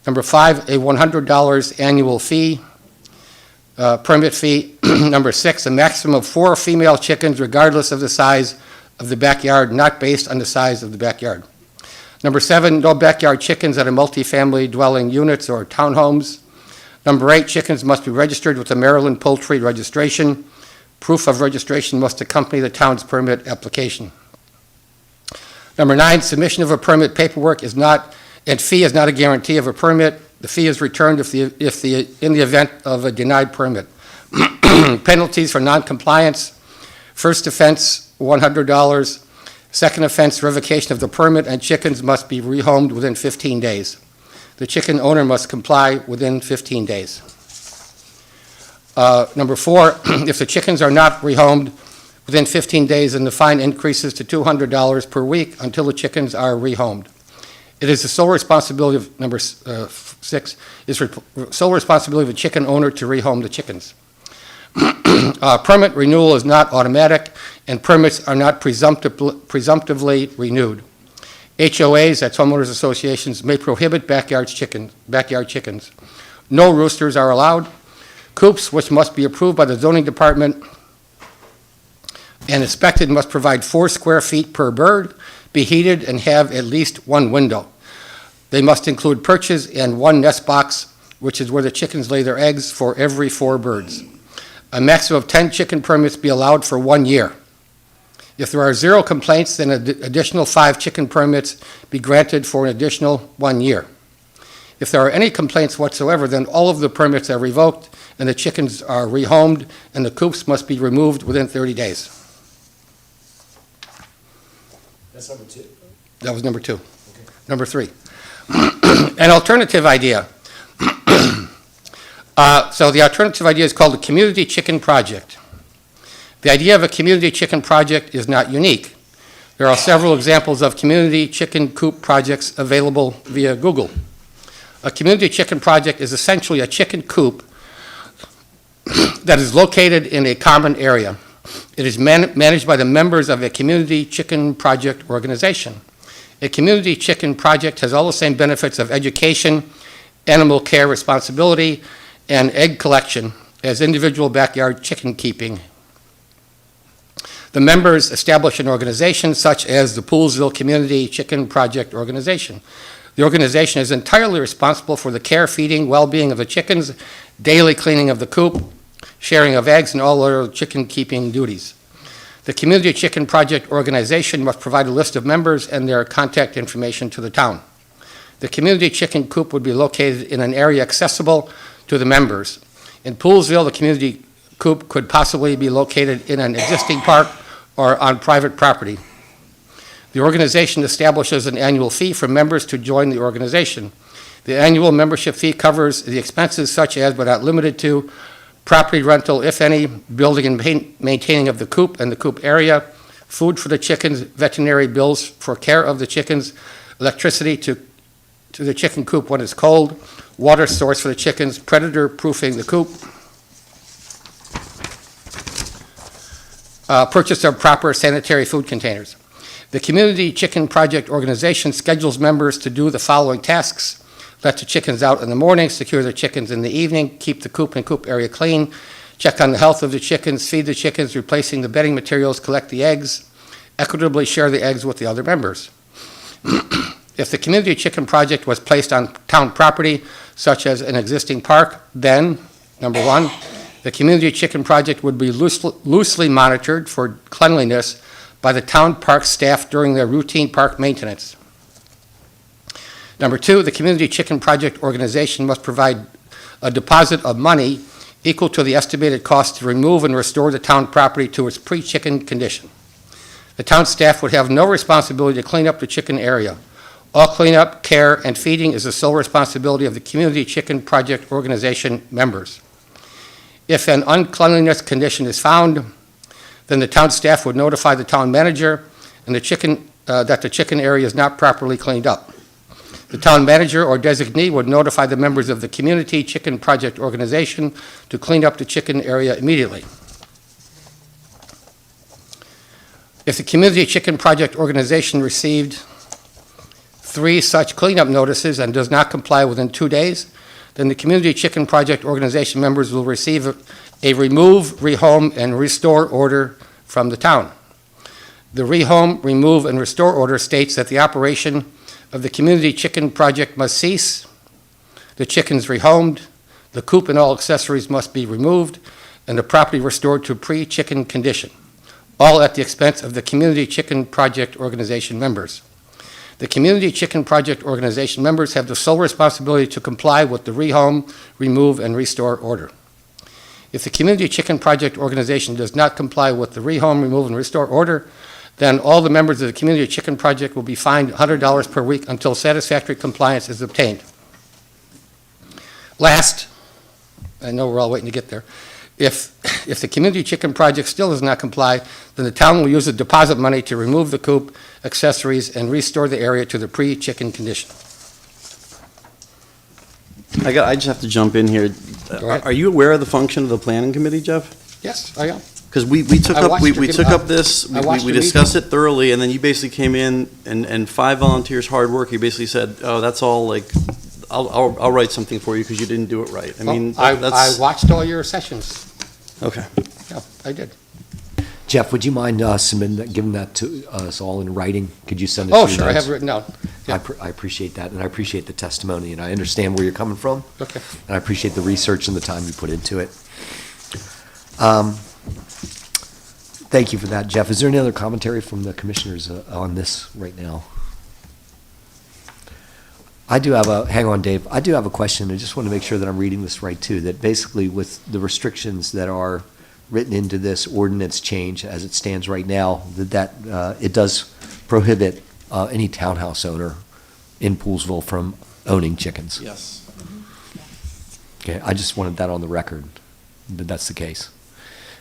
[SPEAKER 3] Number 5, a $100 annual fee, permit fee. Number 6, a maximum of 4 female chickens regardless of the size of the backyard, not based on the size of the backyard. Number 7, no backyard chickens at a multifamily dwelling units or townhomes. Number 8, chickens must be registered with the Maryland Poultry Registration. Proof of registration must accompany the town's permit application. Number 9, submission of a permit paperwork is not, and fee is not a guarantee of a permit. The fee is returned in the event of a denied permit. Penalties for noncompliance: first offense, $100. Second offense, revocation of the permit, and chickens must be rehomed within 15 days. The chicken owner must comply within 15 days. Number 4, if the chickens are not rehomed within 15 days, then the fine increases to $200 per week until the chickens are rehomed. It is the sole responsibility of, number 6, sole responsibility of the chicken owner to rehome the chickens. Permit renewal is not automatic, and permits are not presumptively renewed. HOAs, that's homeowners associations, may prohibit backyard chickens. No roosters are allowed. Coops, which must be approved by the zoning department and inspected, must provide 4 square feet per bird, be heated, and have at least 1 window. They must include perches and 1 nest box, which is where the chickens lay their eggs, for every 4 birds. A maximum of 10 chicken permits be allowed for 1 year. If there are 0 complaints, then an additional 5 chicken permits be granted for an additional 1 year. If there are any complaints whatsoever, then all of the permits are revoked and the chickens are rehomed, and the coops must be removed within 30 days.
[SPEAKER 2] That's number 2.
[SPEAKER 3] That was number 2. Number 3, an alternative idea. So the alternative idea is called the Community Chicken Project. The idea of a community chicken project is not unique. There are several examples of community chicken coop projects available via Google. A community chicken project is essentially a chicken coop that is located in a common area. It is managed by the members of a community chicken project organization. A community chicken project has all the same benefits of education, animal care responsibility, and egg collection as individual backyard chicken keeping. The members establish an organization such as the Poolsville Community Chicken Project Organization. The organization is entirely responsible for the care, feeding, well-being of the chickens, daily cleaning of the coop, sharing of eggs, and all other chicken keeping duties. The Community Chicken Project Organization must provide a list of members and their contact information to the town. The community chicken coop would be located in an area accessible to the members. In Poolsville, the community coop could possibly be located in an existing park or on private property. The organization establishes an annual fee for members to join the organization. The annual membership fee covers the expenses such as, but not limited to, property rental, if any, building and maintaining of the coop and the coop area, food for the chickens, veterinary bills for care of the chickens, electricity to the chicken coop when it's cold, water source for the chickens, predator proofing the coop, purchase of proper sanitary food containers. The Community Chicken Project Organization schedules members to do the following tasks: let the chickens out in the morning, secure the chickens in the evening, keep the coop and coop area clean, check on the health of the chickens, feed the chickens, replacing the bedding materials, collect the eggs, equitably share the eggs with the other members. If the Community Chicken Project was placed on town property, such as an existing park, then, number 1, the Community Chicken Project would be loosely monitored for cleanliness by the town park staff during their routine park maintenance. Number 2, the Community Chicken Project Organization must provide a deposit of money equal to the estimated cost to remove and restore the town property to its pre-chicken condition. The town staff would have no responsibility to clean up the chicken area. All cleanup, care, and feeding is the sole responsibility of the Community Chicken Project Organization members. If an uncleanliness condition is found, then the town staff would notify the town manager and that the chicken area is not properly cleaned up. The town manager or designee would notify the members of the Community Chicken Project Organization to clean up the chicken area immediately. If the Community Chicken Project Organization received 3 such cleanup notices and does not comply within 2 days, then the Community Chicken Project Organization members will receive a remove, rehome, and restore order from the town. The rehome, remove, and restore order states that the operation of the Community Chicken Project must cease, the chickens rehomed, the coop and all accessories must be removed, and the property restored to pre-chicken condition, all at the expense of the Community Chicken Project Organization members. The Community Chicken Project Organization members have the sole responsibility to comply with the rehome, remove, and restore order. If the Community Chicken Project Organization does not comply with the rehome, remove, and restore order, then all the members of the Community Chicken Project will be fined $100 per week until satisfactory compliance is obtained. Last, I know we're all waiting to get there, If the community chicken project still does not comply, then the town will use the deposit money to remove the coop, accessories, and restore the area to the pre-chicken condition.
[SPEAKER 6] I just have to jump in here.
[SPEAKER 3] ahead.
[SPEAKER 6] Are you aware of the function of the planning committee, Jeff?
[SPEAKER 3] Yes, I am.
[SPEAKER 6] Because we took
[SPEAKER 3] I
[SPEAKER 6] up,
[SPEAKER 3] watched
[SPEAKER 6] we
[SPEAKER 3] your
[SPEAKER 6] took
[SPEAKER 3] com-
[SPEAKER 6] up this,
[SPEAKER 3] I watched
[SPEAKER 6] we
[SPEAKER 3] your
[SPEAKER 6] discussed it thoroughly, and then you basically came in and 5 volunteers' hard work, you basically said, oh, that's all, like, I'll write something for you because you didn't do it right. I mean,
[SPEAKER 3] I
[SPEAKER 6] that's,
[SPEAKER 3] watched all your sessions.
[SPEAKER 6] okay.
[SPEAKER 3] Yeah, I did.
[SPEAKER 2] Jeff, would you mind submitting that, giving that to us all in writing? Could you send us
[SPEAKER 3] Oh,
[SPEAKER 2] your
[SPEAKER 3] sure, I
[SPEAKER 2] notes?
[SPEAKER 3] have it written down. Yeah.
[SPEAKER 2] I appreciate that, and I appreciate the testimony, and I understand where you're coming from,
[SPEAKER 3] Okay.
[SPEAKER 2] and I appreciate the research and the time you put into it. Thank you for that, Jeff. Is there any other commentary from the commissioners on this right now? Hang on, Dave. I do have a question. I just want to make sure that I'm reading this right, too, that basically with the restrictions that are written into this ordinance change as it stands right now, that it does prohibit any townhouse owner in Poolsville from owning chickens.
[SPEAKER 6] Yes.
[SPEAKER 2] Okay, I just wanted that on the record, that that's the case.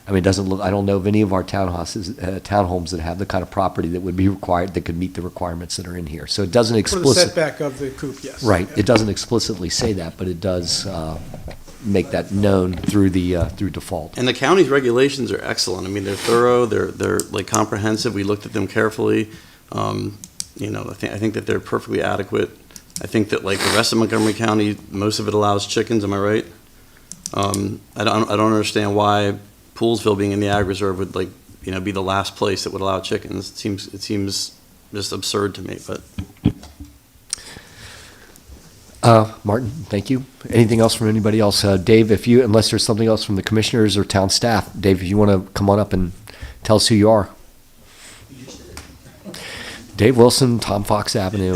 [SPEAKER 2] I mean, it doesn't look, I don't know of any of our townhouses, townhomes that have the kind of property that would be required, that could meet the requirements that are in here. So it doesn't
[SPEAKER 1] For the
[SPEAKER 2] explicitly.
[SPEAKER 1] setback of the coop, yes.
[SPEAKER 2] Right,
[SPEAKER 1] Yeah.
[SPEAKER 2] it doesn't explicitly say that, but it does make that known through default.
[SPEAKER 6] And the county's regulations are excellent. I mean, they're thorough, they're like comprehensive. We looked at them carefully. I think that they're perfectly adequate. I think that like the rest of Montgomery County, most of it allows chickens, am I right? I don't understand why Poolsville being in the ag reserve would be the last place that would allow chickens. It seems just absurd to me, but.
[SPEAKER 2] Martin, thank you. Anything else from anybody else? Dave, unless there's something else from the commissioners or town staff, Dave, if you want to come on up and tell us who you are. Dave Wilson, Tom Fox Avenue,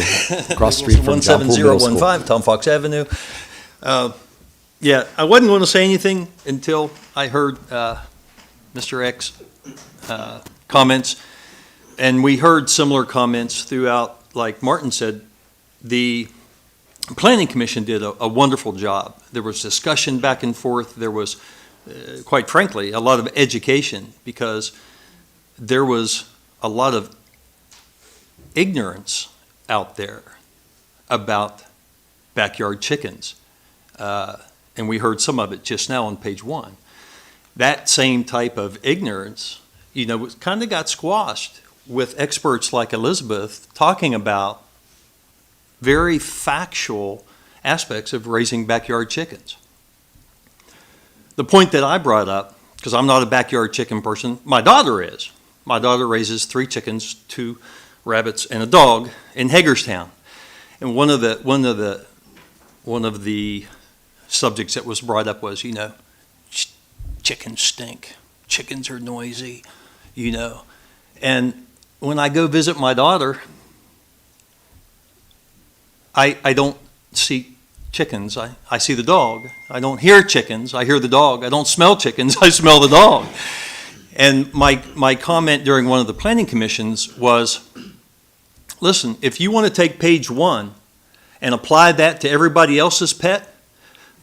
[SPEAKER 2] across the street from John Poole Middle School.
[SPEAKER 10] 17015 Tom Fox Avenue. Yeah, I wasn't going to say anything until I heard Mr. X comments, and we heard similar comments throughout. Like Martin said, the Planning Commission did a wonderful job. There was discussion back and forth. There was, quite frankly, a lot of education because there was a lot of ignorance out there about backyard chickens. And we heard some of it just now on page 1. That same type of ignorance, kind of got squashed with experts like Elizabeth talking about very factual aspects of raising backyard chickens. The point that I brought up, because I'm not a backyard chicken person, my daughter is. My daughter raises 3 chickens, 2 rabbits, and a dog in Hagerstown. And one of the subjects that was brought up was, chickens stink. Chickens are noisy, And when I go visit my daughter, I don't see chickens. I see the dog. I don't hear chickens. I hear the dog. I don't smell chickens. I smell the dog. And my comment during one of the planning commissions was, listen, if you want to take page 1 and apply that to everybody else's pet,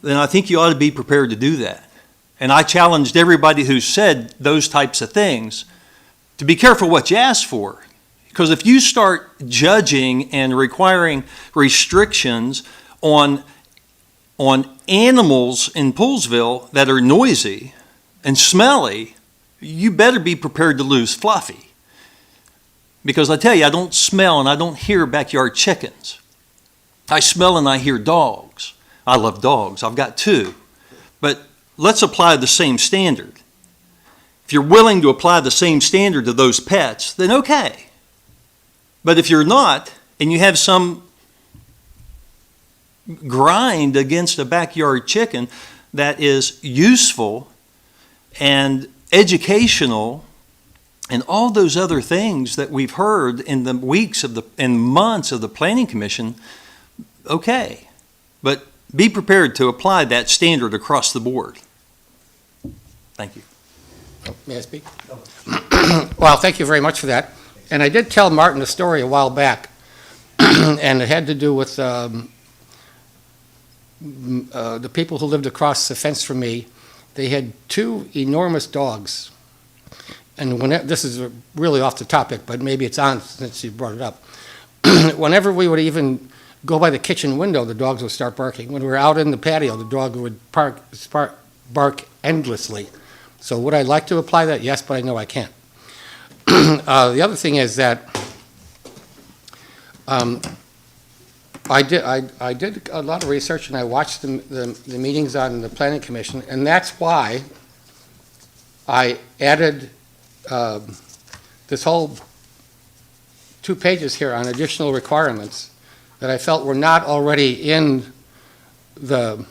[SPEAKER 10] then I think you ought to be prepared to do that. And I challenged everybody who said those types of things to be careful what you ask for. Because if you start judging and requiring restrictions on animals in Poolsville that are noisy and smelly, you better be prepared to lose Fluffy. Because I tell you, I don't smell and I don't hear backyard chickens. I smell and I hear dogs. I love dogs. I've got 2. But let's apply the same standard. If you're willing to apply the same standard to those pets, then okay. But if you're not, and you have some grind against a backyard chicken that is useful and educational and all those other things that we've heard in the weeks and months of the Planning Commission, okay. But be prepared to apply that standard across the board. Thank you.
[SPEAKER 3] May I speak? Well, thank you very much for that. And I did tell Martin a story a while back, and it had to do with the people who lived across the fence from me
[SPEAKER 11] they had two enormous dogs. And this is really off the topic, but maybe it's on since you brought it up. Whenever we would even go by the kitchen window, the dogs would start barking. When we were out in the patio, the dog would bark endlessly. So would I like to apply that? Yes, but I know I can't. The other thing is that I did a lot of research and I watched the meetings on the Planning Commission, and that's why I added this whole 2 pages here on additional requirements that I felt were not already in the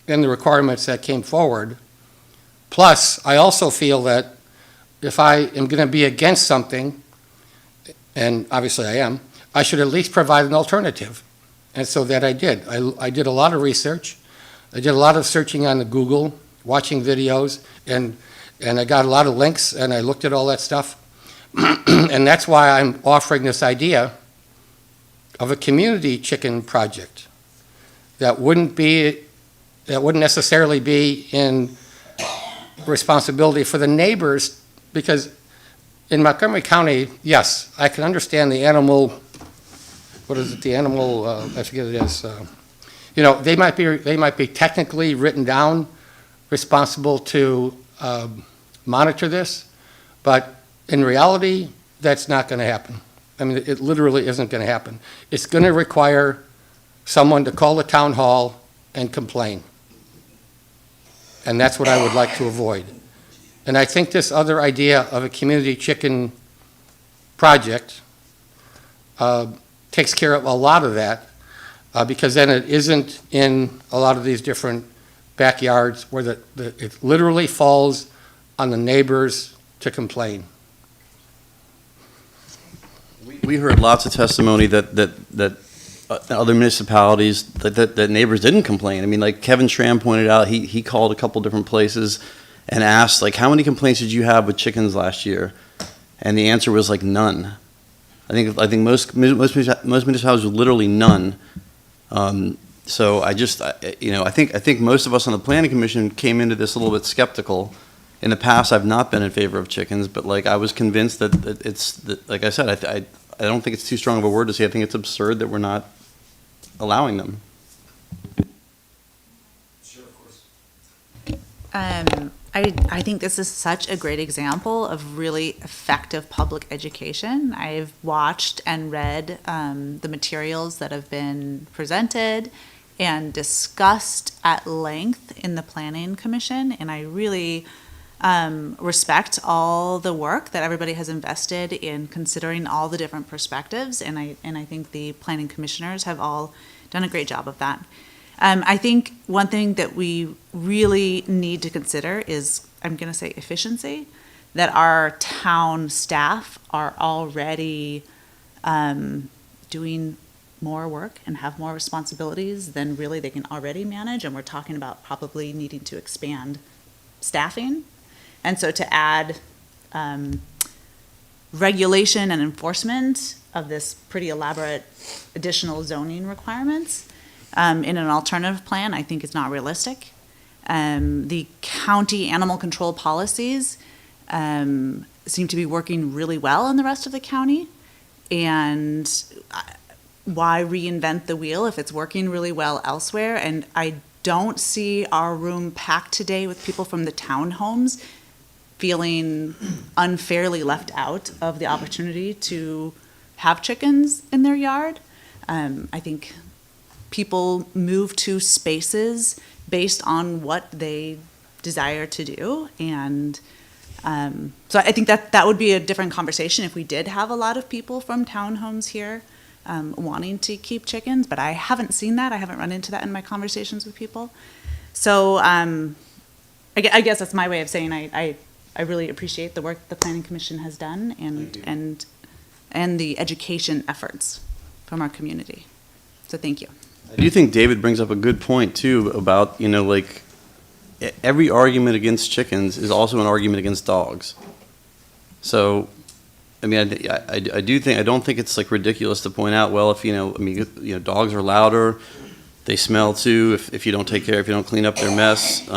[SPEAKER 11] requirements that came forward. Plus, I also feel that if I am going to be against something, and obviously I am, I should at least provide an alternative. And so that I did. I did a lot of research. I did a lot of searching on the Google, watching videos, and I got a lot of links, and I looked at all that stuff. And that's why I'm offering this idea of a community chicken project that wouldn't necessarily be in responsibility for the neighbors, because in Montgomery County, yes, I can understand the animal, I forget what it is, they might be technically written down responsible to monitor this, but in reality, that's not going to happen. I mean, it literally isn't going to happen. It's going to require someone to call the town hall and complain. And that's what I would like to avoid. And I think this other idea of a community chicken project takes care of a lot of that, because then it isn't in a lot of these different backyards where it literally falls on the neighbors to complain.
[SPEAKER 6] We heard lots of testimony that other municipalities, that neighbors didn't complain. I mean, like Kevin Schramm pointed out, he called a couple different places and asked, like, how many complaints did you have with chickens last year? And the answer was like none. I think most municipalities were literally none. So I think most of us on the Planning Commission came into this a little bit skeptical. In the past, I've not been in favor of chickens, but like I was convinced that like I said, I don't think it's too strong of a word to say. I think it's absurd that we're not allowing them.
[SPEAKER 7] Sure, of course.
[SPEAKER 5] I think this is such a great example of really effective public education. I've watched and read the materials that have been presented and discussed at length in the Planning Commission, and I really respect all the work that everybody has invested in considering all the different perspectives, and I think the planning commissioners have all done a great job of that. I think one thing that we really need to consider is, I'm going to say, efficiency, that our town staff are already doing more work and have more responsibilities than really they can already manage, and we're talking about probably needing to expand staffing. And so to add regulation and enforcement of this pretty elaborate additional zoning requirements in an alternative plan, I think is not realistic. The county animal control policies seem to be working really well in the rest of the county. And why reinvent the wheel if it's working really well elsewhere? And I don't see our room packed today with people from the townhomes feeling unfairly left out of the opportunity to have chickens in their yard. I think people move to spaces based on what they desire to do. And so I think that would be a different conversation if we did have a lot of people from townhomes here wanting to keep chickens, but I haven't seen that. I haven't run into that in my conversations with people. So I guess that's my way of saying I really appreciate the work the Planning Commission has done and the education efforts from our community. So thank you.
[SPEAKER 6] I do think David brings up a good point too about, like every argument against chickens is also an argument against dogs. So, I mean, I don't think it's like ridiculous to point out, well, if, dogs are louder, they smell too, if you don't take care, if you don't clean up their mess.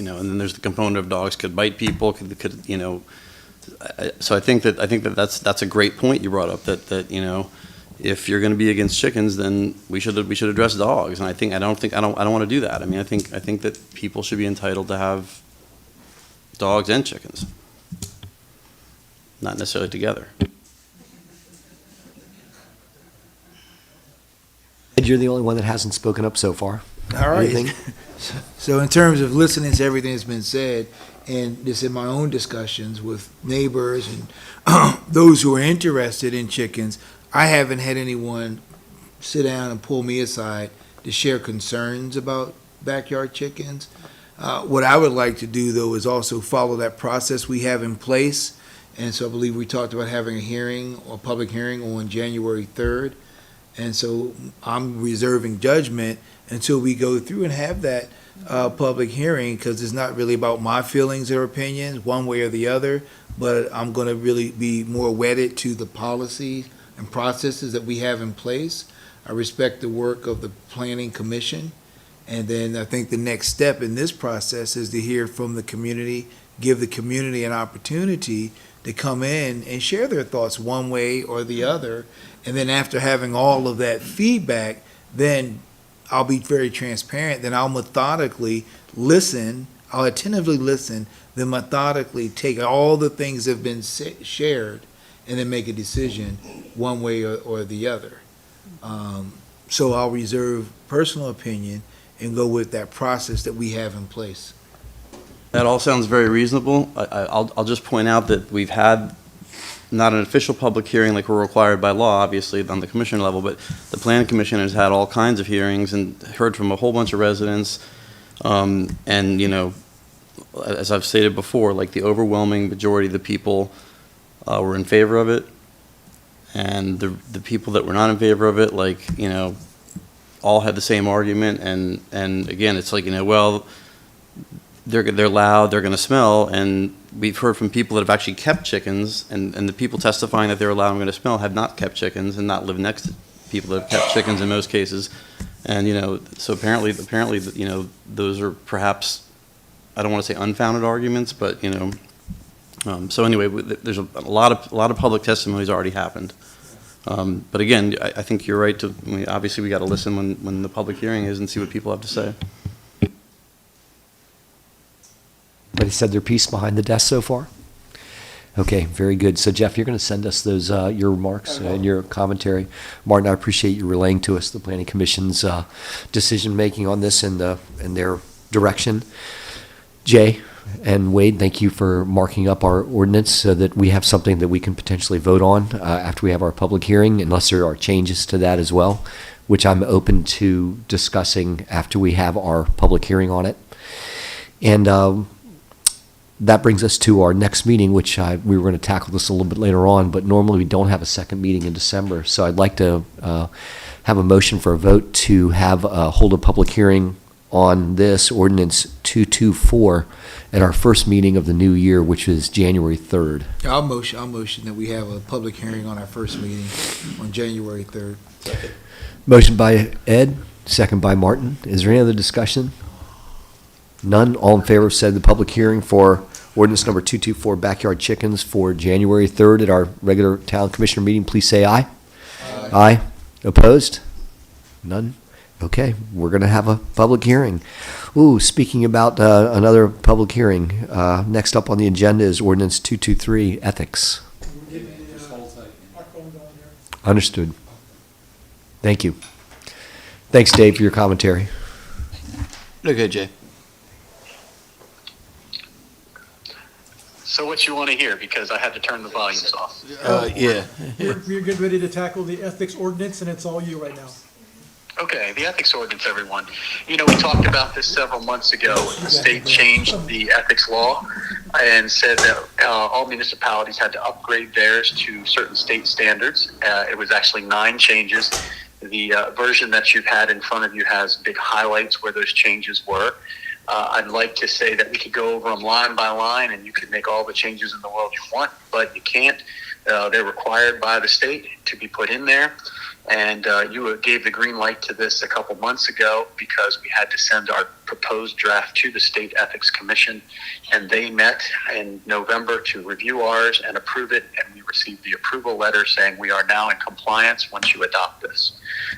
[SPEAKER 6] you know, and then there's the component of dogs could bite people, could, you know, so I think that that's a great point you brought up, that, you know, if you're going to be against chickens, then we should address dogs. And I don't want to do that. I mean, I think that people should be entitled to have dogs and chickens, not necessarily together.
[SPEAKER 2] Ed, you're the only one that hasn't spoken up so far.
[SPEAKER 4] All right.
[SPEAKER 2] Anything?
[SPEAKER 4] So in terms of listening to everything that's been said, and just in my own discussions with neighbors and those who are interested in chickens, I haven't had anyone sit down and pull me aside to share concerns about backyard chickens. What I would like to do, though, is also follow that process we have in place. And so I believe we talked about having a hearing, or public hearing, on January 3rd. And so I'm reserving judgment until we go through and have that public hearing, because it's not really about my feelings or opinions, one way or the other, but I'm going to really be more wedded to the policies and processes that we have in place. I respect the work of the Planning Commission. And then I think the next step in this process is to hear from the community, give the community an opportunity to come in and share their thoughts one way or the other. And then after having all of that feedback, then I'll be very transparent. Then I'll methodically listen, I'll attentively listen, then methodically take all the things that have been shared and then make a decision one way or the other. So I'll reserve personal opinion and go with that process that we have in place.
[SPEAKER 6] That all sounds very reasonable. I'll just point out that we've had not an official public hearing like we're required by law, obviously, on the commission level, but the Planning Commission has had all kinds of hearings and heard from a whole bunch of residents. And, you know, as I've stated before, like the overwhelming majority of the people were in favor of it. And the people that were not in favor of it, like, you know, all had the same argument. And again, it's like, you know, well, they're loud, they're going to smell, and we've heard from people that have actually kept chickens, and the people testifying that they're loud and going to smell have not kept chickens and not lived next to people that have kept chickens in most cases. And, you know, so apparently, you know, those are perhaps, I don't want to say unfounded arguments, but, you know, so anyway, there's a lot of public testimonies already happened. But again, I think you're right to, I mean, obviously we got to listen when the public hearing is and see what people have to say.
[SPEAKER 2] Everybody said their piece behind the desk so far? Okay, very good. So Jeff, you're going to send us those, your remarks and your commentary. Martin, I appreciate you relaying to us the Planning Commission's decision-making on this and their direction. Jay and Wade, thank you for marking up our ordinance so that we have something that we can potentially vote on after we have our public hearing, unless there are changes to that as well, which I'm open to discussing after we have our public hearing on it. And that brings us to our next meeting, which we were going to tackle this a little bit later on, but normally we don't have a second meeting in December. So I'd like to have a motion for a vote to hold a public hearing on this ordinance 224 at our first meeting of the new year, which is January 3rd.
[SPEAKER 4] I'll motion that we have a public hearing on our first meeting on January 3rd.
[SPEAKER 2] Motion by Ed, second by Martin. Is there any other discussion? None. All in favor of setting the public hearing for ordinance number 224, backyard chickens, for January 3rd at our regular town commissioner meeting, please say aye. Aye. Opposed? None? Okay, we're going to have a public hearing. Ooh, speaking about another public hearing, next up on the agenda is ordinance 223, ethics. Understood. Thank you. Thanks, Dave, for your commentary.
[SPEAKER 7] Okay, Jay.
[SPEAKER 8] So what you want to hear, because I had to turn the volumes off.
[SPEAKER 7] Yeah.
[SPEAKER 1] We're getting ready to tackle the ethics ordinance, and it's all you right now.
[SPEAKER 8] Okay, the ethics ordinance, everyone. You know, we talked about this several months ago. The state changed the ethics law and said that all municipalities had to upgrade theirs to certain state standards. It was actually 9 changes. The version that you've had in front of you has big highlights where those changes were. I'd like to say that we could go over them line by line and you could make all the changes in the world you want, but you can't. They're required by the state to be put in there. And you gave the green light to this a couple months ago because we had to send our proposed draft to the State Ethics Commission, and they met in November to review ours and approve it, and we received the approval letter saying we are now in compliance once you adopt this.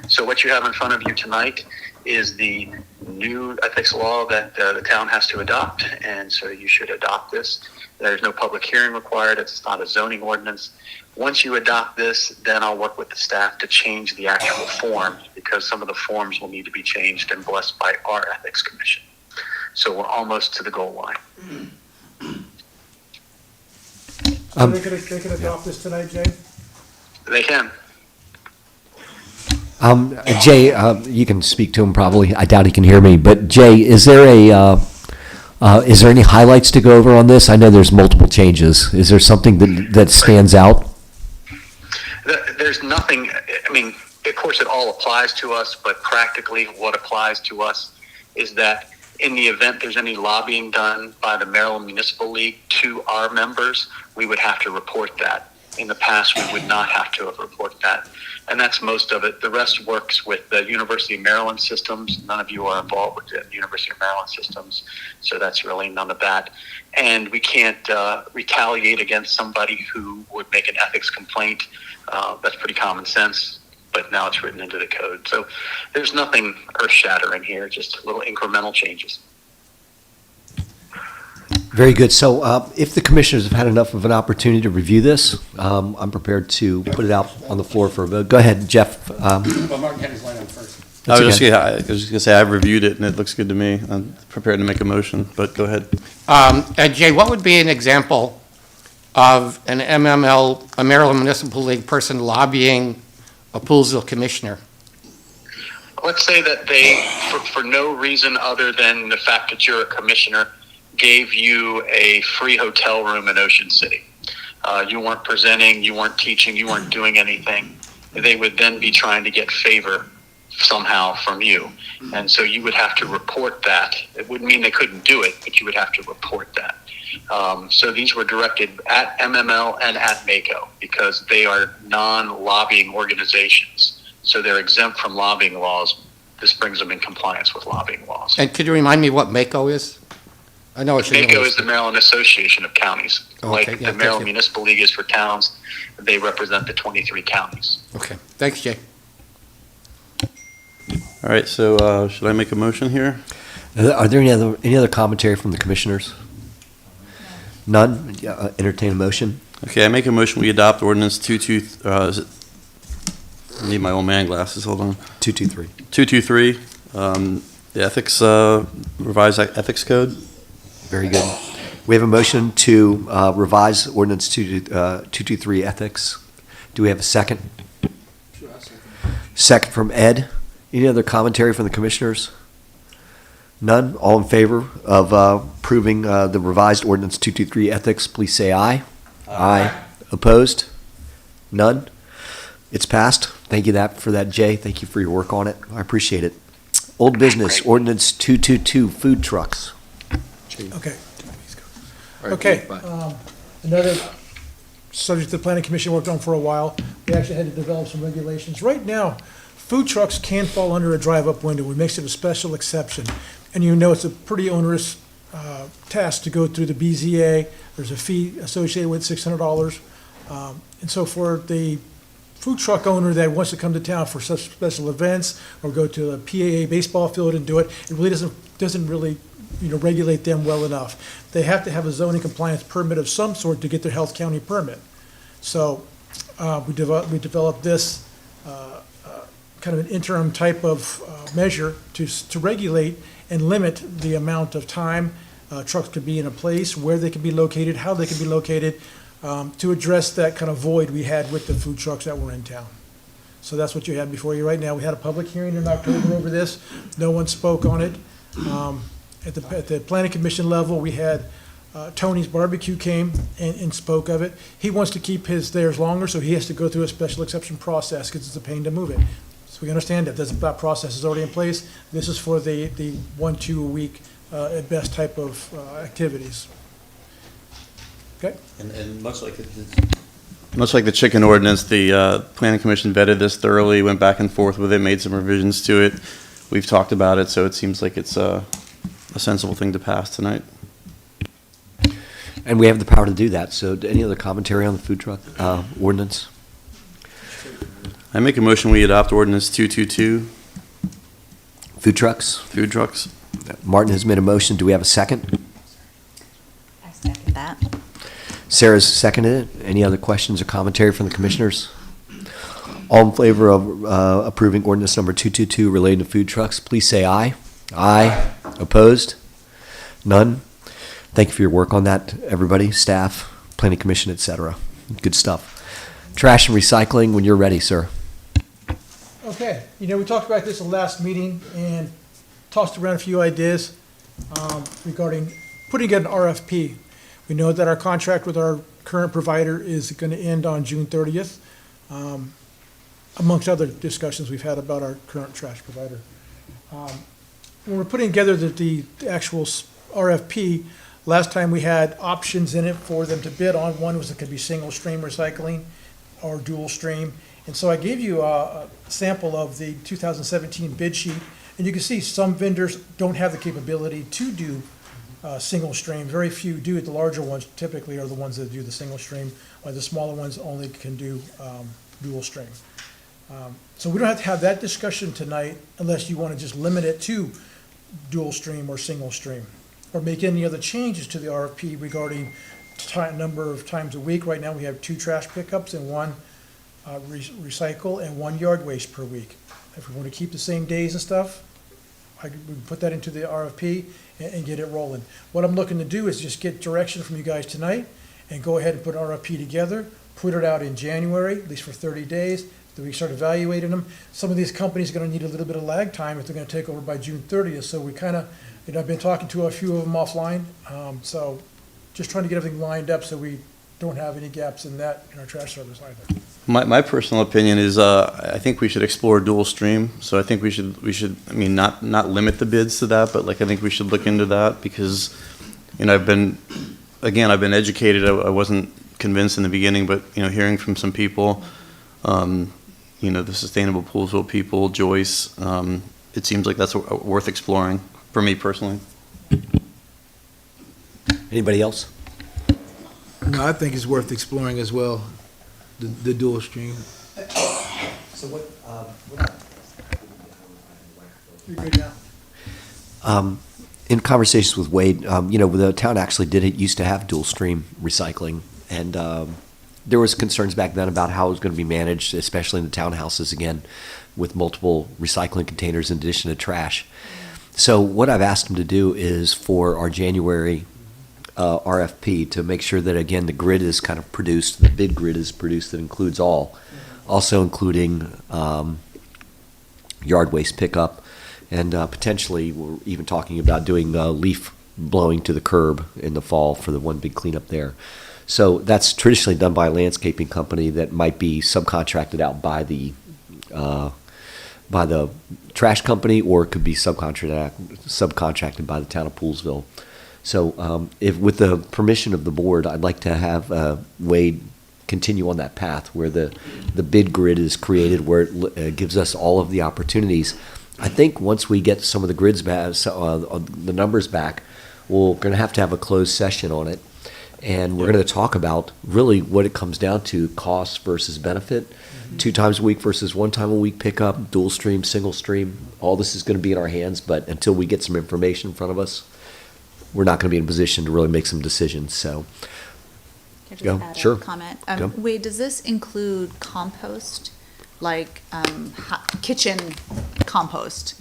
[SPEAKER 8] So what you have in front of you tonight is the new ethics law that the town has to adopt, and so you should adopt this. There's no public hearing required. It's not a zoning ordinance. Once you adopt this, then I'll work with the staff to change the actual form, because some of the forms will need to be changed and blessed by our ethics commission. So we're almost to the goal line.
[SPEAKER 1] They could adopt this tonight, Jay?
[SPEAKER 8] They can.
[SPEAKER 2] Jay, you can speak to him probably. I doubt he can hear me, but Jay, is there any highlights to go over on this? I know there's multiple changes. Is there something that stands out?
[SPEAKER 8] There's nothing, I mean, of course it all applies to us, but practically what applies to us is that in the event there's any lobbying done by the Maryland Municipal League to our members, we would have to report that. In the past, we would not have to report that. And that's most of it. The rest works with the University of Maryland systems. None of you are involved with the University of Maryland systems, so that's really none of that. And we can't retaliate against somebody who would make an ethics complaint. That's pretty common sense, but now it's written into the code. So there's nothing earth-shattering here, just little incremental changes.
[SPEAKER 2] Very good. So if the commissioners have had enough of an opportunity to review this, I'm prepared to put it out on the floor for a vote. Go ahead, Jeff.
[SPEAKER 11] Well, Mark had his line on first.
[SPEAKER 6] I was just gonna say, I've reviewed it and it looks good to me. I'm prepared to make a motion, but go ahead.
[SPEAKER 11] Jay, what would be an example of an MML, a Maryland Municipal League person lobbying a Poolsville commissioner?
[SPEAKER 8] Let's say that they, for no reason other than the fact that you're a commissioner, gave you a free hotel room in Ocean City. You weren't presenting, you weren't teaching, you weren't doing anything. They would then be trying to get favor somehow from you. And so you would have to report that. It wouldn't mean they couldn't do it, but you would have to report that. So these were directed at MML and at MACO because they are non-lobbying organizations. So they're exempt from lobbying laws. This brings them in compliance with lobbying laws.
[SPEAKER 11] And could you remind me what MACO is? I know it's
[SPEAKER 8] MACO is the Maryland Association of Counties.
[SPEAKER 11] Okay,
[SPEAKER 8] Like
[SPEAKER 11] yeah,
[SPEAKER 8] the
[SPEAKER 11] thank
[SPEAKER 8] Maryland
[SPEAKER 11] you.
[SPEAKER 8] Municipal League is for towns, they represent the 23 counties.
[SPEAKER 11] Okay, thanks, Jay.
[SPEAKER 6] All right, so should I make a motion here?
[SPEAKER 2] Are there any other commentary from the commissioners? None? Entertain a motion?
[SPEAKER 6] Okay, I make a motion, we adopt ordinance 22, I need my old man glasses, hold on.
[SPEAKER 2] 223.
[SPEAKER 6] 223, the ethics, revised ethics code.
[SPEAKER 2] Very good. We have a motion to revise ordinance 223 ethics. Do we have a second? Second from Ed. Any other commentary from the commissioners? None? All in favor of approving the revised ordinance 223 ethics, please say aye. Aye. Opposed? None? It's passed. Thank you for that, Jay. Thank you for your work on it. I appreciate it. Old business, ordinance 222, food trucks.
[SPEAKER 1] Okay. Okay, another subject the planning commission worked on for a while. We actually had to develop some regulations. Right now, food trucks can fall under a drive-up window, which makes it a special exception. And you know it's a pretty onerous task to go through the BZA. There's a fee associated with $600. And so for the food truck owner that wants to come to town for such special events or go to a PAA baseball field and do it, it really doesn't really regulate them well enough. They have to have a zoning compliance permit of some sort to get their Health County permit. So we developed this kind of an interim type of measure to regulate and limit the amount of time trucks could be in a place, where they could be located, how they could be located, to address that kind of void we had with the food trucks that were in town. So that's what you have before you right now. We had a public hearing in October over this. No one spoke on it. At the planning commission level, we had Tony's Barbecue came and spoke of it. He wants to keep theirs longer, so he has to go through a special exception process because it's a pain to move it. So we understand that process is already in place. This is for the 1-2 a week at best type of activities. Okay?
[SPEAKER 10] And much like
[SPEAKER 6] Much like the chicken ordinance, the planning commission vetted this thoroughly, went back and forth with it, made some revisions to it. We've talked about it, so it seems like it's a sensible thing to pass tonight.
[SPEAKER 2] And we have the power to do that. So any other commentary on the food truck ordinance?
[SPEAKER 6] I make a motion we adopt ordinance 222,
[SPEAKER 2] Food trucks?
[SPEAKER 6] food trucks.
[SPEAKER 2] Martin has made a motion. Do we have a second?
[SPEAKER 5] I second that.
[SPEAKER 2] Sarah's seconded it. Any other questions or commentary from the commissioners? All in favor of approving ordinance number 222 relating to food trucks, please say aye. Aye. Opposed? None? Thank you for your work on that, everybody, staff, planning commission, et cetera. Good stuff. Trash and recycling, when you're ready, sir.
[SPEAKER 1] Okay, we talked about this in the last meeting and tossed around a few ideas regarding putting in an RFP. We know that our contract with our current provider is going to end on June 30th, amongst other discussions we've had about our current trash provider. When we're putting together the actual RFP, last time we had options in it for them to bid on. One was it could be single stream recycling or dual stream. And so I gave you a sample of the 2017 bid sheet, and you can see some vendors don't have the capability to do single stream. Very few do. The larger ones typically are the ones that do the single stream, while the smaller ones only can do dual stream. So we don't have to have that discussion tonight unless you want to just limit it to dual stream or single stream, or make any other changes to the RFP regarding number of times a week. Right now, we have 2 trash pickups and 1 recycle and 1 yard waste per week. If we want to keep the same days and stuff, we can put that into the RFP and get it rolling. What I'm looking to do is just get direction from you guys tonight and go ahead and put an RFP together, put it out in January, at least for 30 days, then we start evaluating them. Some of these companies are going to need a little bit of lag time if they're going to take over by June 30th, so we kind of, I've been talking to a few of them offline, so just trying to get everything lined up so we don't have any gaps in our trash service either.
[SPEAKER 6] My personal opinion is, I think we should explore dual stream. So I think we should, I mean, not limit the bids to that, but I think we should look into that because, I've been educated. I wasn't convinced in the beginning, but, hearing from some people, the Sustainable Poolsville people, Joyce, it seems like that's worth exploring for me personally.
[SPEAKER 2] Anybody else?
[SPEAKER 4] No, I think it's worth exploring as well, the dual stream.
[SPEAKER 2] So what?
[SPEAKER 1] You're good now.
[SPEAKER 2] In conversations with Wade, the town actually used to have dual stream recycling, and there was concerns back then about how it was going to be managed, especially in the townhouses again, with multiple recycling containers in addition to trash. So what I've asked him to do is for our January RFP to make sure that, again, the grid is kind of produced, the bid grid is produced that includes all, also including yard waste pickup, and potentially we're even talking about doing leaf blowing to the curb in the fall for the one big cleanup there. So that's traditionally done by a landscaping company that might be subcontracted out by the trash company, or it could be subcontracted by the town of Poolsville. So if, with the permission of the board, I'd like to have Wade continue on that path where the bid grid is created, where it gives us all of the opportunities. I think once we get some of the grids back, the numbers back, we're going to have a closed session on it. And we're going to talk about really what it comes down to, cost versus benefit, 2 times a week versus 1 time a week pickup, dual stream, single stream. All this is going to be in our hands, but until we get some information in front of us, we're not going to be in a position to really make some decisions. So,
[SPEAKER 5] Can I
[SPEAKER 2] Go.
[SPEAKER 5] just add
[SPEAKER 2] Sure.
[SPEAKER 5] a comment?
[SPEAKER 2] Go.
[SPEAKER 5] Wade, does this include compost, like kitchen compost?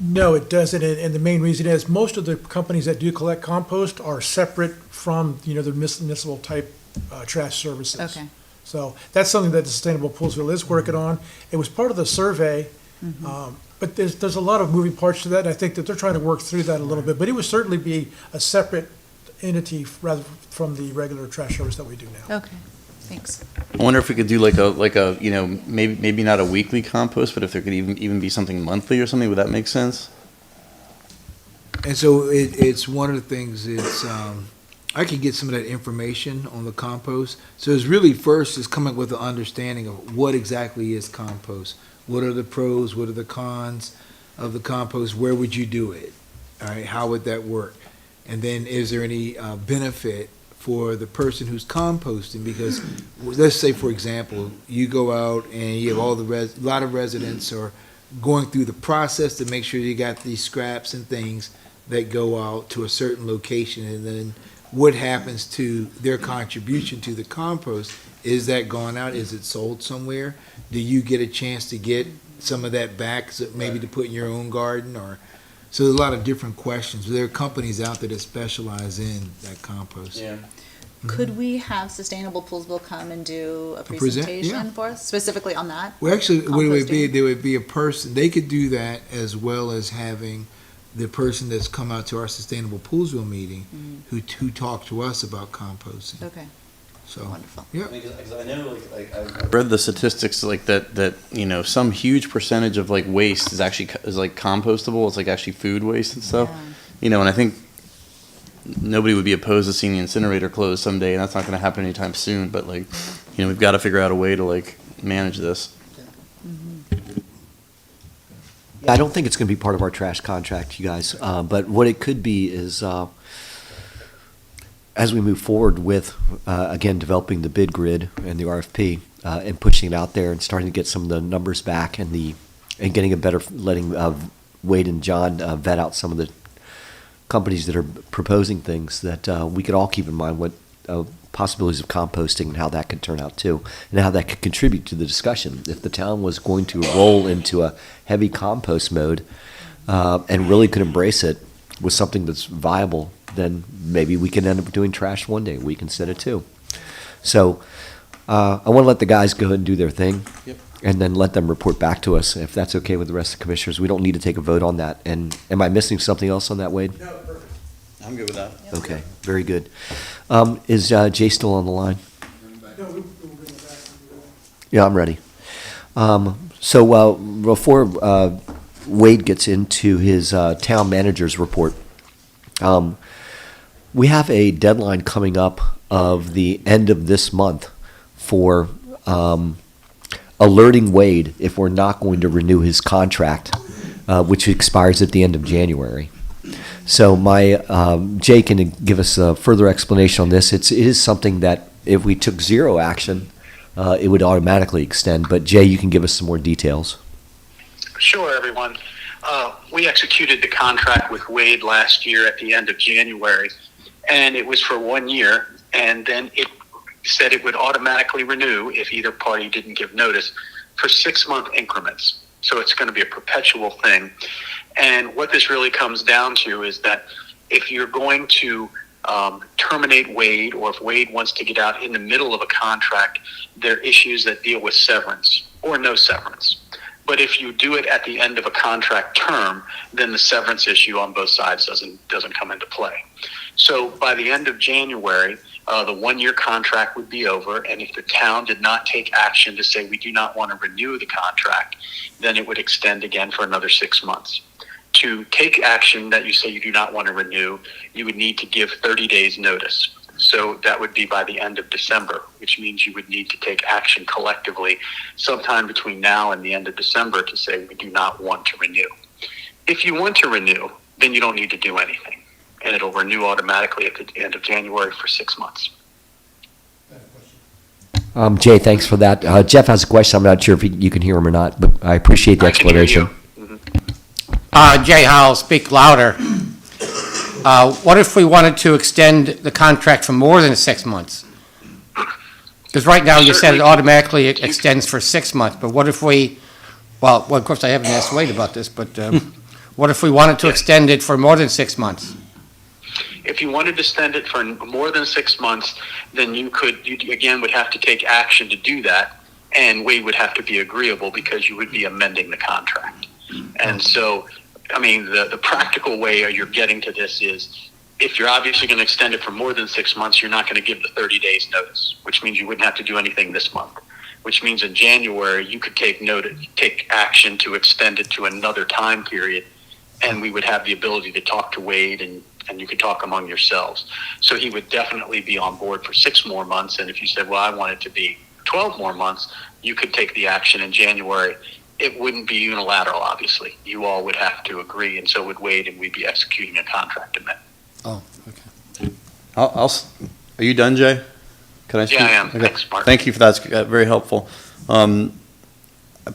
[SPEAKER 1] No, it doesn't, and the main reason is most of the companies that do collect compost are separate from, the municipal type trash services.
[SPEAKER 5] Okay.
[SPEAKER 1] So that's something that the Sustainable Poolsville is working on. It was part of the survey, but there's a lot of moving parts to that, and I think that they're trying to work through that a little bit, but it would certainly be a separate entity rather from the regular trash service that we do now.
[SPEAKER 5] Okay, thanks.
[SPEAKER 6] I wonder if we could do like a maybe not a weekly compost, but if there could even be something monthly or something. Would that make sense?
[SPEAKER 4] And so it's one of the things, I could get some of that information on the compost. So it's really first is coming with an understanding of what exactly is compost. What are the pros? What are the cons of the compost? Where would you do it? All right, how would that work? And then is there any benefit for the person who's composting? Because let's say, for example, you go out and you have all a lot of residents are going through the process to make sure you got these scraps and things that go out to a certain location, and then what happens to their contribution to the compost? Is that gone out? Is it sold somewhere? Do you get a chance to get some of that back, so maybe to put in your own garden? Or so there's a lot of different questions. There are companies out there that specialize in that compost.
[SPEAKER 6] Yeah.
[SPEAKER 5] Could we have Sustainable Poolsville come and do a
[SPEAKER 4] present-
[SPEAKER 5] presentation
[SPEAKER 4] yeah.
[SPEAKER 5] for us, specifically on that?
[SPEAKER 4] Well, actually, what it would be,
[SPEAKER 5] Composting.
[SPEAKER 4] there would be a person, they could do that as well as having the person that's come out to our Sustainable Poolsville meeting who talked to us about composting.
[SPEAKER 5] Okay,
[SPEAKER 4] So,
[SPEAKER 5] wonderful.
[SPEAKER 4] yeah.
[SPEAKER 6] I know, I've read the statistics like that, some huge percentage of like waste is actually is like compostable. It's like actually food waste and stuff.
[SPEAKER 5] Yeah.
[SPEAKER 6] And I think nobody would be opposed to seeing the incinerator closed someday, and that's not going to happen anytime soon. But we've got to figure out a way to manage this.
[SPEAKER 2] Yeah, I don't think it's going to be part of our trash contract, you guys. But what it could be is, as we move forward with, again, developing the bid grid and the RFP, and pushing it out there and starting to get some of the numbers back and getting a better, letting Wade and John vet out some of the companies that are proposing things, that we could all keep in mind what possibilities of composting and how that could turn out too, and how that could contribute to the discussion. If the town was going to roll into a heavy compost mode and really could embrace it with something that's viable, then maybe we can end up doing trash one day a week instead of two. So I want to let the guys go and do their thing.
[SPEAKER 6] Yep.
[SPEAKER 2] And then let them report back to us if that's okay with the rest of the commissioners. We don't need to take a vote on that. And am I missing something else on that, Wade?
[SPEAKER 6] I'm good with that.
[SPEAKER 2] Okay, very good. Is Jay still on the line? Yeah, I'm ready. So before Wade gets into his town manager's report, we have a deadline coming up of the end of this month for alerting Wade if we're not going to renew his contract, which expires at the end of January. So Jay can give us a further explanation on this. It is something that if we took zero action, it would automatically extend. But Jay, you can give us some more details.
[SPEAKER 8] Sure, everyone. We executed the contract with Wade last year at the end of January, and it was for 1 year, and then it said it would automatically renew if either party didn't give notice for 6-month increments. So it's going to be a perpetual thing. And what this really comes down to is that if you're going to terminate Wade, or if Wade wants to get out in the middle of a contract, there are issues that deal with severance or no severance. But if you do it at the end of a contract term, then the severance issue on both sides doesn't come into play. So by the end of January, the 1-year contract would be over, and if the town did not take action to say we do not want to renew the contract, then it would extend again for another 6 months. To take action that you say you do not want to renew, you would need to give 30 days notice. So that would be by the end of December, which means you would need to take action collectively sometime between now and the end of December to say we do not want to renew. If you want to renew, then you don't need to do anything, and it'll renew automatically at the end of January for 6 months.
[SPEAKER 2] Jay, thanks for that. Jeff has a question. I'm not sure if you can hear him or not, but I appreciate the explanation.
[SPEAKER 11] Jay Howell, speak louder. What if we wanted to extend the contract for more than 6 months? Because right now you said it automatically extends for 6 months, but what if well, of course I haven't asked Wade about this, but what if we wanted to extend it for more than 6 months?
[SPEAKER 8] If you wanted to extend it for more than 6 months, then you again would have to take action to do that, and Wade would have to be agreeable because you would be amending the contract. And so, I mean, the practical way you're getting to this is if you're obviously going to extend it for more than 6 months, you're not going to give the 30 days notice, which means you wouldn't have to do anything this month, which means in January you could take action to extend it to another time period, and we would have the ability to talk to Wade and and you could talk among yourselves. So he would definitely be on board for 6 more months. And if you said, well, I want it to be 12 more months, you could take the action in January. It wouldn't be unilateral, obviously. You all would have to agree, and so would Wade, and we'd be executing a contract amendment.
[SPEAKER 11] Oh, okay.
[SPEAKER 6] Are you done, Jay? Can I speak?
[SPEAKER 8] Yeah, I am.
[SPEAKER 6] Okay.
[SPEAKER 8] Thanks, Mark.
[SPEAKER 6] Thank you for that. It's very helpful.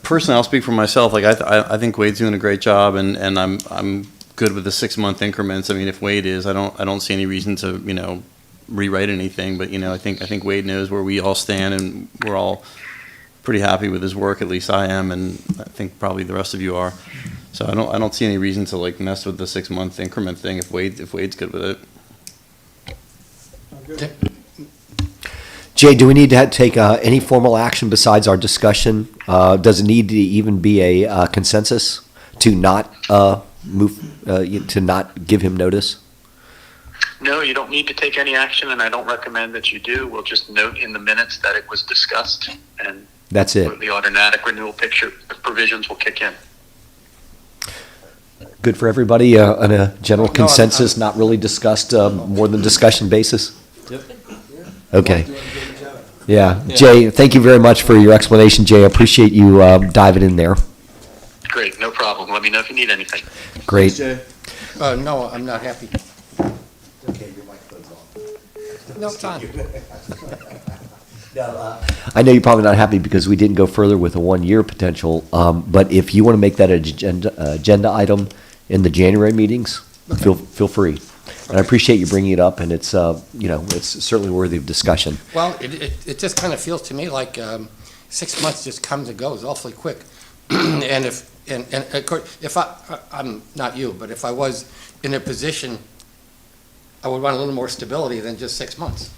[SPEAKER 6] Personally, I'll speak for myself. Like I think Wade's doing a great job, and I'm good with the 6-month increments. I mean, if Wade is, I don't see any reason to rewrite anything. But I think Wade knows where we all stand, and we're all pretty happy with his work. At least I am, and I think probably the rest of you are. So I don't see any reason to mess with the 6-month increment thing if Wade's good with it.
[SPEAKER 2] Jay, do we need to take any formal action besides our discussion? Does it need to even be a consensus to not to not give him notice?
[SPEAKER 8] No, you don't need to take any action, and I don't recommend that you do. We'll just note in the minutes that it was discussed, and
[SPEAKER 2] That's it.
[SPEAKER 8] the automatic renewal picture provisions will kick in.
[SPEAKER 2] Good for everybody on a general consensus, not really discussed, more than discussion basis?
[SPEAKER 10] Yep.
[SPEAKER 2] Okay. Yeah. Jay, thank you very much for your explanation, Jay. I appreciate you diving in there.
[SPEAKER 8] Great, no problem. Let me know if you need anything.
[SPEAKER 2] Great.
[SPEAKER 11] No, I'm not happy. No, it's on.
[SPEAKER 2] I know you're probably not happy because we didn't go further with a 1-year potential, but if you want to make that an agenda item in the January meetings, feel free. And I appreciate you bringing it up, and it's, it's certainly worthy of discussion.
[SPEAKER 11] Well, it just kind of feels to me like 6 months just comes and goes awfully quick. And of course, if I'm not you, but if I was in a position, I would want a little more stability than just 6 months.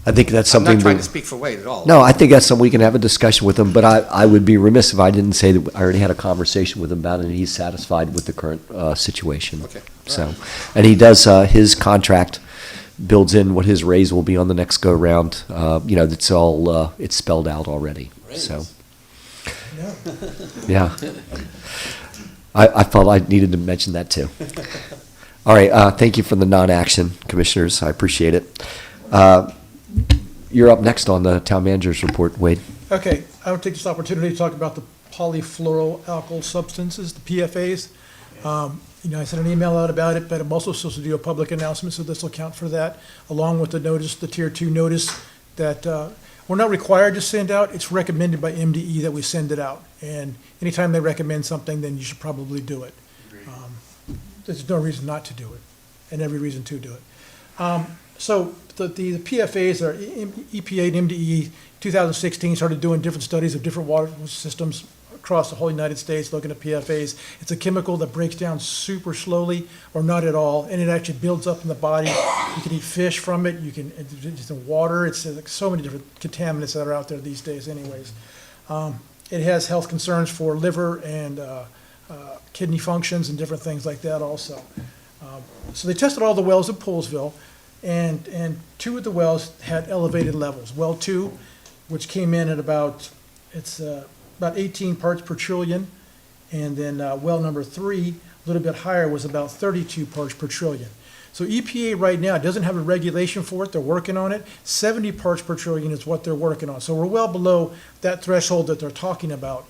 [SPEAKER 2] I think that's
[SPEAKER 11] I'm
[SPEAKER 2] something.
[SPEAKER 11] not trying to speak for Wade at all.
[SPEAKER 2] No, I think that's something we can have a discussion with him, but I would be remiss if I didn't say that I already had a conversation with him about it, and he's satisfied with the current situation.
[SPEAKER 11] Okay.
[SPEAKER 2] So, and he does, his contract builds in what his raise will be on the next go-round. It's all, it's spelled out already, so. Yeah. I felt I needed to mention that too. All right, thank you for the non-action, commissioners, I appreciate it. You're up next on the town manager's report, Wade.
[SPEAKER 1] Okay, I will take this opportunity to talk about the polyfluoroalkyl substances, the PFAs. I sent an email out about it, but I'm also supposed to do a public announcement, so this will count for that, along with the notice, the Tier 2 notice that we're not required to send out. It's recommended by MDE that we send it out. And anytime they recommend something, then you should probably do it. There's no reason not to do it, and every reason to do it. So the PFAs are EPA and MDE 2016 started doing different studies of different water systems across the whole United States looking at PFAs. It's a chemical that breaks down super slowly or not at all, and it actually builds up in the body. You can eat fish from it. You can, it's in water. It's like so many different contaminants that are out there these days anyways. It has health concerns for liver and kidney functions and different things like that also. So they tested all the wells in Poolsville, and 2 of the wells had elevated levels. Well 2, which came in at about 18 parts per trillion, and then well number 3, a little bit higher, was about 32 parts per trillion. So EPA right now doesn't have a regulation for it. They're working on it. 70 parts per trillion is what they're working on. So we're well below that threshold that they're talking about.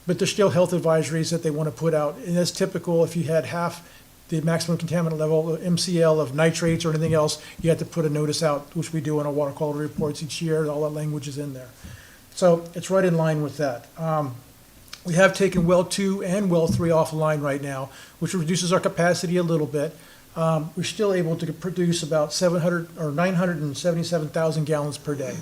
[SPEAKER 1] But there's still health advisories that they want to put out. And that's typical. If you had half the maximum contaminant level, MCL, of nitrates or anything else, you have to put a notice out, which we do in our water quality reports each year. All that language is in there. So it's right in line with that. We have taken well 2 and well 3 offline right now, which reduces our capacity a little bit. We're still able to produce about 977,000 gallons per day.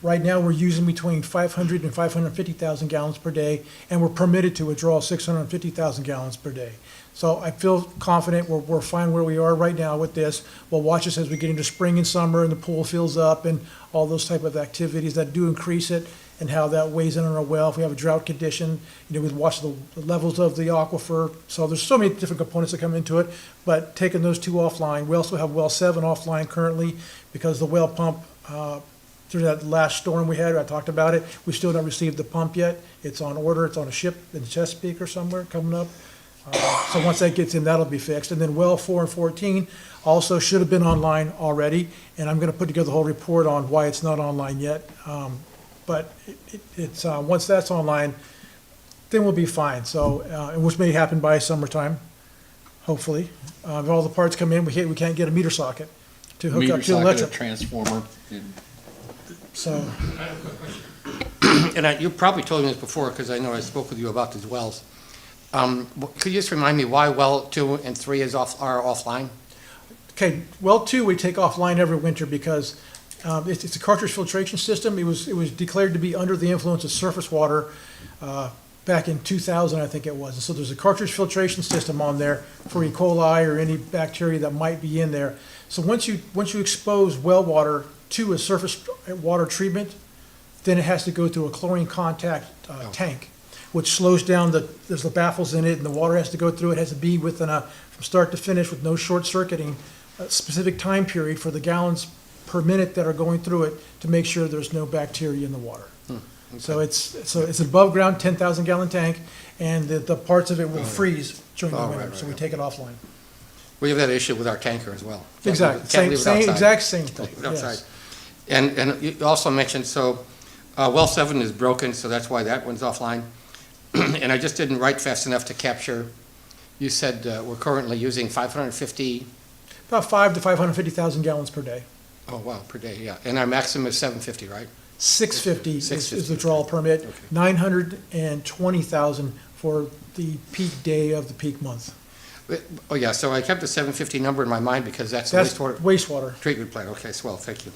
[SPEAKER 1] Right now, we're using between 500 and 550,000 gallons per day, and we're permitted to withdraw 650,000 gallons per day. So I feel confident we're fine where we are right now with this. We'll watch this as we get into spring and summer and the pool fills up and all those type of activities that do increase it, and how that weighs in on our well. If we have a drought condition, we watch the levels of the aquifer. So there's so many different components that come into it, but taking those 2 offline. We also have well 7 offline currently because the well pump, through that last storm we had, I talked about it, we still don't receive the pump yet. It's on order, it's on a ship in Chesapeake or somewhere coming up. So once that gets in, that'll be fixed. And then well 4 and 14 also should have been online already, and I'm gonna put together a whole report on why it's not online yet. But it's, once that's online, then we'll be fine. So, and which may happen by summertime, hopefully. If all the parts come in, we can't get a meter socket to hook up to the electric.
[SPEAKER 12] Transformer.
[SPEAKER 1] So,
[SPEAKER 11] And you probably told me this before, because I know I spoke with you about these wells. Could you just remind me why well 2 and 3 are offline?
[SPEAKER 1] okay, well 2, we take offline every winter because it's a cartridge filtration system. It was declared to be under the influence of surface water back in 2000, I think it was. And so there's a cartridge filtration system on there for E. coli or any bacteria that might be in there. So once you expose well water to a surface water treatment, then it has to go through a chlorine contact tank, which slows down there's the baffles in it, and the water has to go through. It has to be within from start to finish with no short circuiting, a specific time period for the gallons per minute that are going through it to make sure there's no bacteria in the water. So it's an above ground 10,000 gallon tank, and the parts of it will freeze during the winter, so we take it offline.
[SPEAKER 11] We have that issue with our tanker as well.
[SPEAKER 1] Exactly,
[SPEAKER 11] Can't leave it outside.
[SPEAKER 1] exact same thing,
[SPEAKER 11] Leave it outside.
[SPEAKER 1] yes.
[SPEAKER 11] And you also mentioned, so, well 7 is broken, so that's why that one's offline. And I just didn't write fast enough to capture, you said we're currently using 550,
[SPEAKER 1] About 5 to 550,000 gallons per day.
[SPEAKER 11] oh wow, per day, yeah. And our maximum is 750, right?
[SPEAKER 1] 650 is
[SPEAKER 11] 650.
[SPEAKER 1] the draw permit,
[SPEAKER 11] Okay.
[SPEAKER 1] 920,000 for the peak day of the peak month.
[SPEAKER 11] Oh, yeah, so I kept the 750 number in my mind because that's the
[SPEAKER 1] That's
[SPEAKER 11] wastewater
[SPEAKER 1] wastewater,
[SPEAKER 11] treatment plant. Okay, swell, thank you.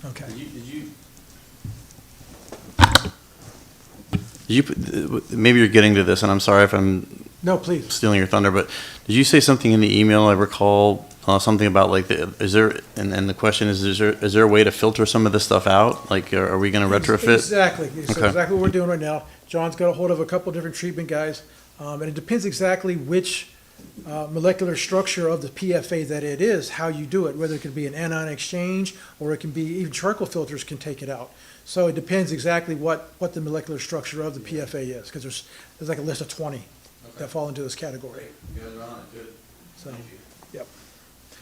[SPEAKER 1] okay.
[SPEAKER 6] Maybe you're getting to this, and I'm sorry if I'm
[SPEAKER 1] No, please.
[SPEAKER 6] stealing your thunder, but did you say something in the email? I recall something about like, is there, and the question is there a way to filter some of this stuff out? Like, are we going to retrofit?
[SPEAKER 1] Exactly, so
[SPEAKER 6] Okay.
[SPEAKER 1] exactly what we're doing right now. John's got a hold of a couple different treatment guys, and it depends exactly which molecular structure of the PFA that it is, how you do it, whether it can be an anion exchange, or it can be, even charcoal filters can take it out. So it depends exactly what the molecular structure of the PFA is, because there's like a list of 20 that fall into this category. So, yep.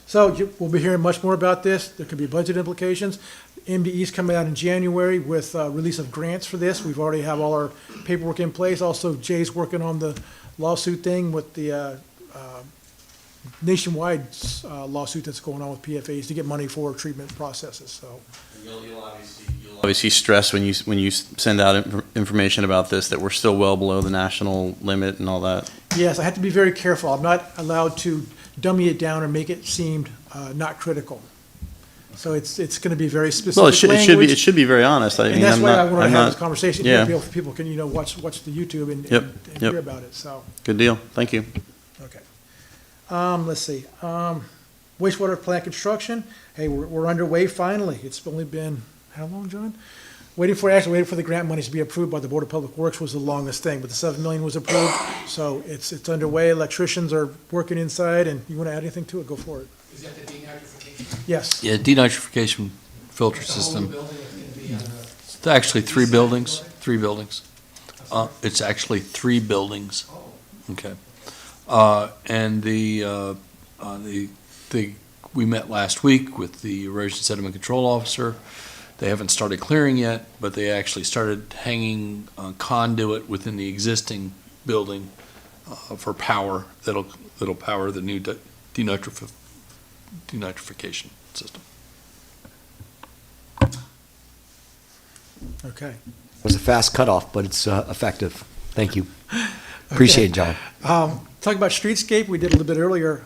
[SPEAKER 1] So we'll be hearing much more about this. There could be budget implications. MDE's coming out in January with release of grants for this. We've already have all our paperwork in place. Also, Jay's working on the lawsuit thing with the nationwide lawsuit that's going on with PFAs to get money for treatment processes, so.
[SPEAKER 6] You'll obviously stress when you send out information about this that we're still well below the national limit and all that.
[SPEAKER 1] Yes, I have to be very careful. I'm not allowed to dummy it down or make it seem not critical. So it's going to be very specific
[SPEAKER 6] Well,
[SPEAKER 1] language.
[SPEAKER 6] it should be very honest. I
[SPEAKER 1] And
[SPEAKER 6] mean,
[SPEAKER 1] that's
[SPEAKER 6] I'm
[SPEAKER 1] why I
[SPEAKER 6] not-
[SPEAKER 1] want to
[SPEAKER 6] I'm
[SPEAKER 1] have
[SPEAKER 6] not-
[SPEAKER 1] this conversation,
[SPEAKER 6] yeah.
[SPEAKER 1] here, people can, watch the YouTube and
[SPEAKER 6] Yep,
[SPEAKER 1] and
[SPEAKER 6] yep.
[SPEAKER 1] hear about it, so,
[SPEAKER 6] Good deal. Thank you.
[SPEAKER 1] okay. Let's see, wastewater plant construction, hey, we're underway finally. It's only been, how long, John? Waiting for the grant monies to be approved by the Board of Public Works was the longest thing, but the 7 million was approved, so it's underway. Electricians are working inside, and you want to add anything to it, go for it.
[SPEAKER 11] Is that the denitrification?
[SPEAKER 1] Yes,
[SPEAKER 12] Yeah, denitrification filter system. It's actually three buildings. It's actually 3 buildings. Okay. And we met last week with the erosion sediment control officer. They haven't started clearing yet, but they actually started hanging conduit within the existing building for power that'll power the new denitrification system.
[SPEAKER 1] okay.
[SPEAKER 2] It was a fast cutoff, but it's effective. Thank you. Appreciate it, John.
[SPEAKER 1] Talking about streetscape, we did a little bit earlier.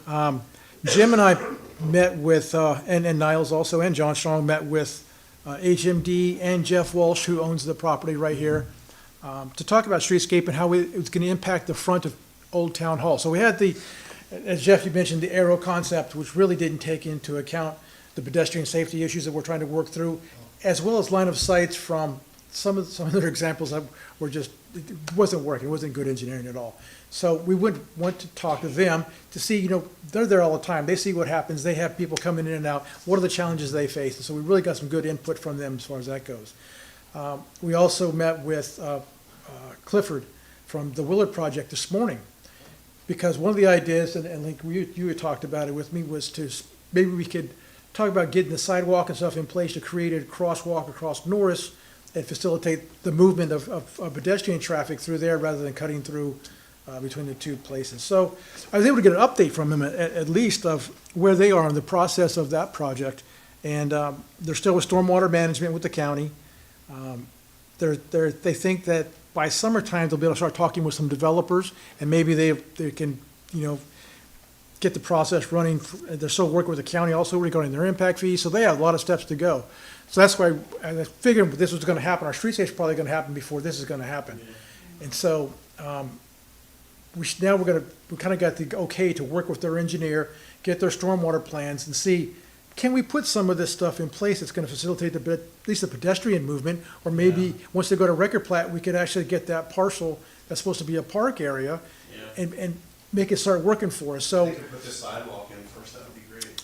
[SPEAKER 1] Jim and I met with, and Niles also, and John Strong met with HMD and Jeff Walsh, who owns the property right here, to talk about streetscape and how it's going to impact the front of Old Town Hall. So we had as Jeff, you mentioned, the arrow concept, which really didn't take into account the pedestrian safety issues that we're trying to work through, as well as line of sights from some other examples that were just, it wasn't working, it wasn't good engineering at all. So we would want to talk to them to see, they're there all the time. They see what happens. They have people coming in and out. What are the challenges they face? And so we really got some good input from them as far as that goes. We also met with Clifford from the Willard Project this morning. because one of the ideas, and Link, you had talked about it with me, was maybe we could talk about getting the sidewalk and stuff in place to create a crosswalk across Norris and facilitate the movement of pedestrian traffic through there rather than cutting through between the two places. So I was able to get an update from them at least of where they are in the process of that project. And they're still with stormwater management with the county. They think that by summertime, they'll be able to start talking with some developers, and maybe they can, get the process running. They're still working with the county also regarding their impact fees, so they have a lot of steps to go. So that's why I figured this was gonna happen. Our streetscape's probably gonna happen before this is gonna happen. And so, we kind of got the okay to work with their engineer, get their stormwater plans and see, can we put some of this stuff in place that's gonna facilitate at least the pedestrian movement? Or maybe, once they go to record plat, we could actually get that parcel that's supposed to be a park area and make it start working for us, so.
[SPEAKER 13] They could put the sidewalk in first, that would be great.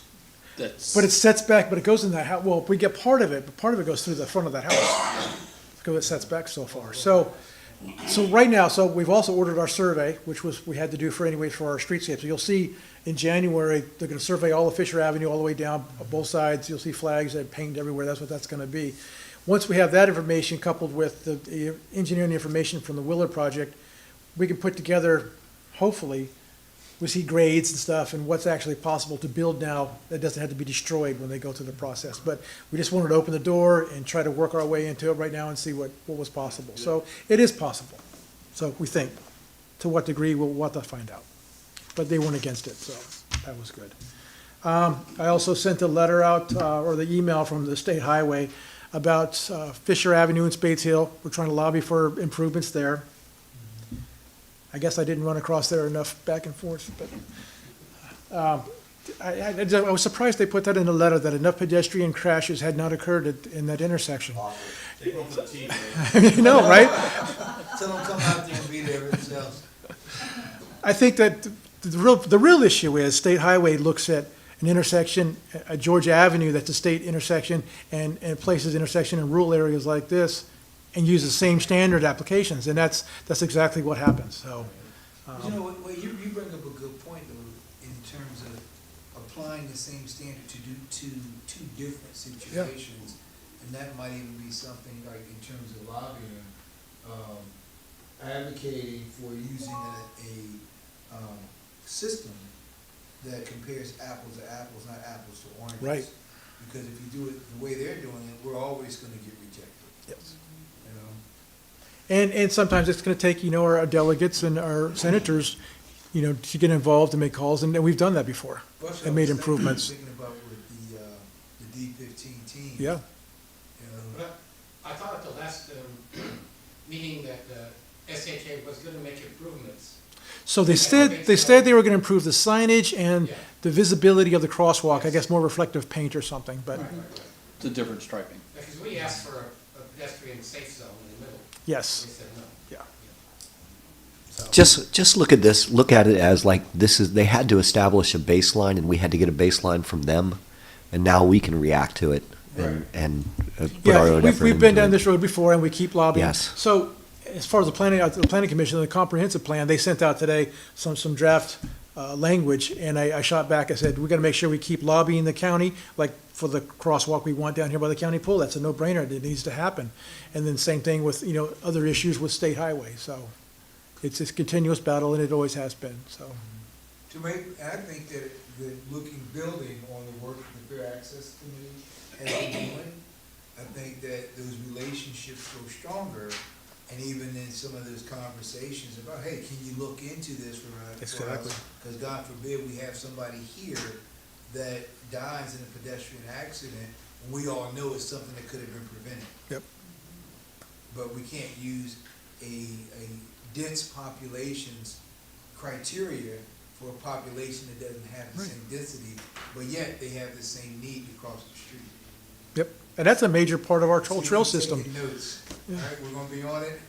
[SPEAKER 1] But it sets back, but it goes in that house, well, we get part of it, but part of it goes through the front of that house. Because it sets back so far, so right now, so we've also ordered our survey, which we had to do for our streetscape. So you'll see in January, they're gonna survey all of Fisher Avenue all the way down, both sides. You'll see flags that paint everywhere. That's what that's gonna be. Once we have that information coupled with the engineering information from the Willard project, we can put together, hopefully, we see grades and stuff and what's actually possible to build now that doesn't have to be destroyed when they go through the process. But we just wanted to open the door and try to work our way into it right now and see what was possible. So it is possible. So we think. To what degree, we'll have to find out. But they weren't against it, so that was good. I also sent a letter out, or the email from the State Highway about Fisher Avenue and Spades Hill. We're trying to lobby for improvements there. I guess I didn't run across there enough back and forth, but I was surprised they put that in the letter, that enough pedestrian crashes had not occurred in that intersection.
[SPEAKER 13] Take one for the team,
[SPEAKER 1] You know, right?
[SPEAKER 4] Tell them come out there and be there themselves.
[SPEAKER 1] I think that the real issue is State Highway looks at an intersection, a Georgia Avenue that's a state intersection, and places intersection in rural areas like this, and use the same standard applications, and that's exactly what happens, so.
[SPEAKER 4] You bring up a good point, though, in terms of applying the same standard to two different situations. And that might even be something like in terms of lobbying, advocating for using a system that compares apples to apples, not apples to oranges.
[SPEAKER 1] Right.
[SPEAKER 4] Because if you do it the way they're doing it, we're always gonna get rejected.
[SPEAKER 1] Yes.
[SPEAKER 4] You know?
[SPEAKER 1] And sometimes it's gonna take, our delegates and our senators, to get involved and make calls, and we've done that before,
[SPEAKER 4] Plus,
[SPEAKER 1] and made
[SPEAKER 4] I was
[SPEAKER 1] improvements.
[SPEAKER 4] Thinking about with the D15 team.
[SPEAKER 1] Yeah.
[SPEAKER 4] You know,
[SPEAKER 11] I thought at the last meeting that SHA was gonna make improvements.
[SPEAKER 1] So they said they were gonna improve the signage and the visibility of the crosswalk, I guess more reflective paint or something, but,
[SPEAKER 12] It's a different striping.
[SPEAKER 11] Because we asked for a pedestrian safe zone in the middle.
[SPEAKER 1] yes.
[SPEAKER 11] They said no.
[SPEAKER 2] Just look at this, look at it as like they had to establish a baseline and we had to get a baseline from them, and now we can react to it and put our
[SPEAKER 1] Yeah,
[SPEAKER 2] own effort
[SPEAKER 1] we've been
[SPEAKER 2] into
[SPEAKER 1] down
[SPEAKER 2] it.
[SPEAKER 1] this road before, and we keep lobbying.
[SPEAKER 2] Yes.
[SPEAKER 1] So, as far as the planning commission, the comprehensive plan, they sent out today some draft language, and I shot back, I said, we gotta make sure we keep lobbying the county, like for the crosswalk we want down here by the county pool, that's a no-brainer, it needs to happen. And then same thing with, other issues with State Highway, so it's this continuous battle, and it always has been, so.
[SPEAKER 4] I think that building on the work the Fair Access Committee has been doing, I think that those relationships grow stronger, and even in some of those conversations about, hey, can you look into this for us?
[SPEAKER 1] Exactly.
[SPEAKER 4] Because God forbid we have somebody here that dies in a pedestrian accident, and we all know it's something that could have been prevented.
[SPEAKER 1] Yep.
[SPEAKER 4] But we can't use a dense population's criteria for a population that doesn't have the same density, but yet they have the same need to cross the street.
[SPEAKER 1] Yep, and that's a major part of our whole trail
[SPEAKER 4] So you
[SPEAKER 1] system.
[SPEAKER 4] take notes. All right, we're gonna be on it.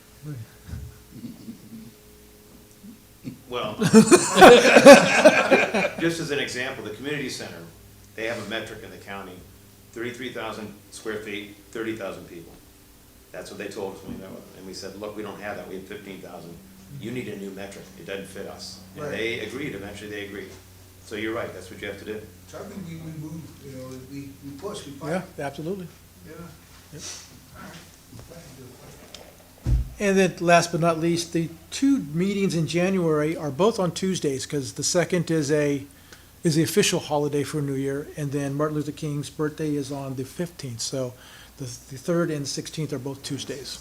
[SPEAKER 13] Well, just as an example, the community center, they have a metric in the county, 33,000 square feet, 30,000 people. That's what they told us when we met with them. And we said, look, we don't have that, we have 15,000. you need a new metric, it doesn't fit us. And
[SPEAKER 4] Right.
[SPEAKER 13] they agreed, eventually they agreed. So you're right, that's what you have to do.
[SPEAKER 4] So I think we move, you know, we push, we fight.
[SPEAKER 1] Yeah, absolutely.
[SPEAKER 4] Yeah.
[SPEAKER 1] Yep.
[SPEAKER 4] All right.
[SPEAKER 1] And then, last but not least, the two meetings in January are both on Tuesdays, because the second is the official holiday for New Year, and then Martin Luther King's birthday is on the 15th, so the 3rd and 16th are both Tuesdays.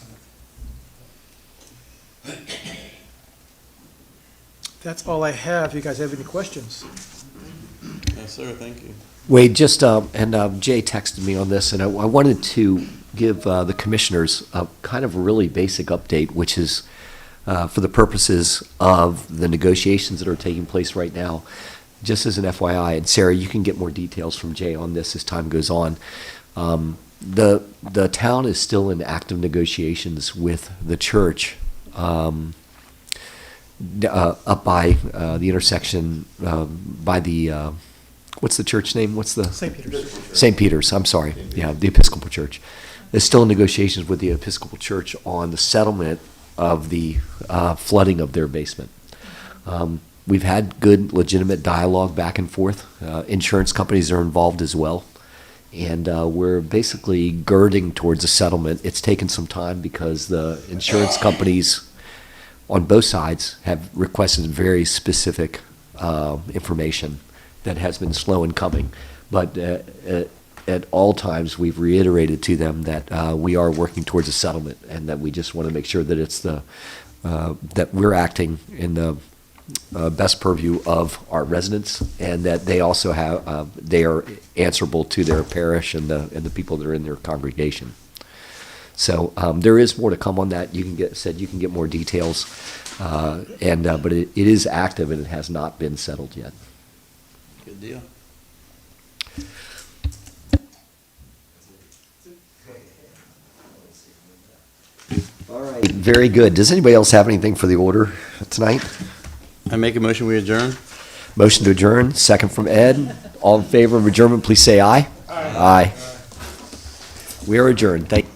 [SPEAKER 1] That's all I have. If you guys have any questions?
[SPEAKER 6] Yes, sir, thank you.
[SPEAKER 2] Wade, just, Jay texted me on this, and I wanted to give the commissioners a kind of really basic update, which is for the purposes of the negotiations that are taking place right now. Just as an FYI, and Sarah, you can get more details from Jay on this as time goes on. The town is still in active negotiations with the church up by the intersection by the what's the church name? What's the
[SPEAKER 1] St. Peter's.
[SPEAKER 2] St. Peter's? I'm sorry. Yeah, the Episcopal Church. There's still negotiations with the Episcopal Church on the settlement of the flooding of their basement. We've had good, legitimate dialogue back and forth. Insurance companies are involved as well. And we're basically girding towards a settlement. It's taken some time because the insurance companies on both sides have requested very specific information that has been slow in coming. But at all times, we've reiterated to them that we are working towards a settlement, and that we just want to make sure that it's that we're acting in the best purview of our residents, and that they also have they are answerable to their parish and the people that are in their congregation. So there is more to come on that. You can get more details, but it is active and it has not been settled yet.
[SPEAKER 6] Good deal.
[SPEAKER 2] All right. Very good. Does anybody else have anything for the order tonight?
[SPEAKER 6] I make a motion, we adjourn?
[SPEAKER 2] Motion to adjourn, second from Ed. All in favor of adjournment, please say aye. Aye. We are adjourned. Thank you.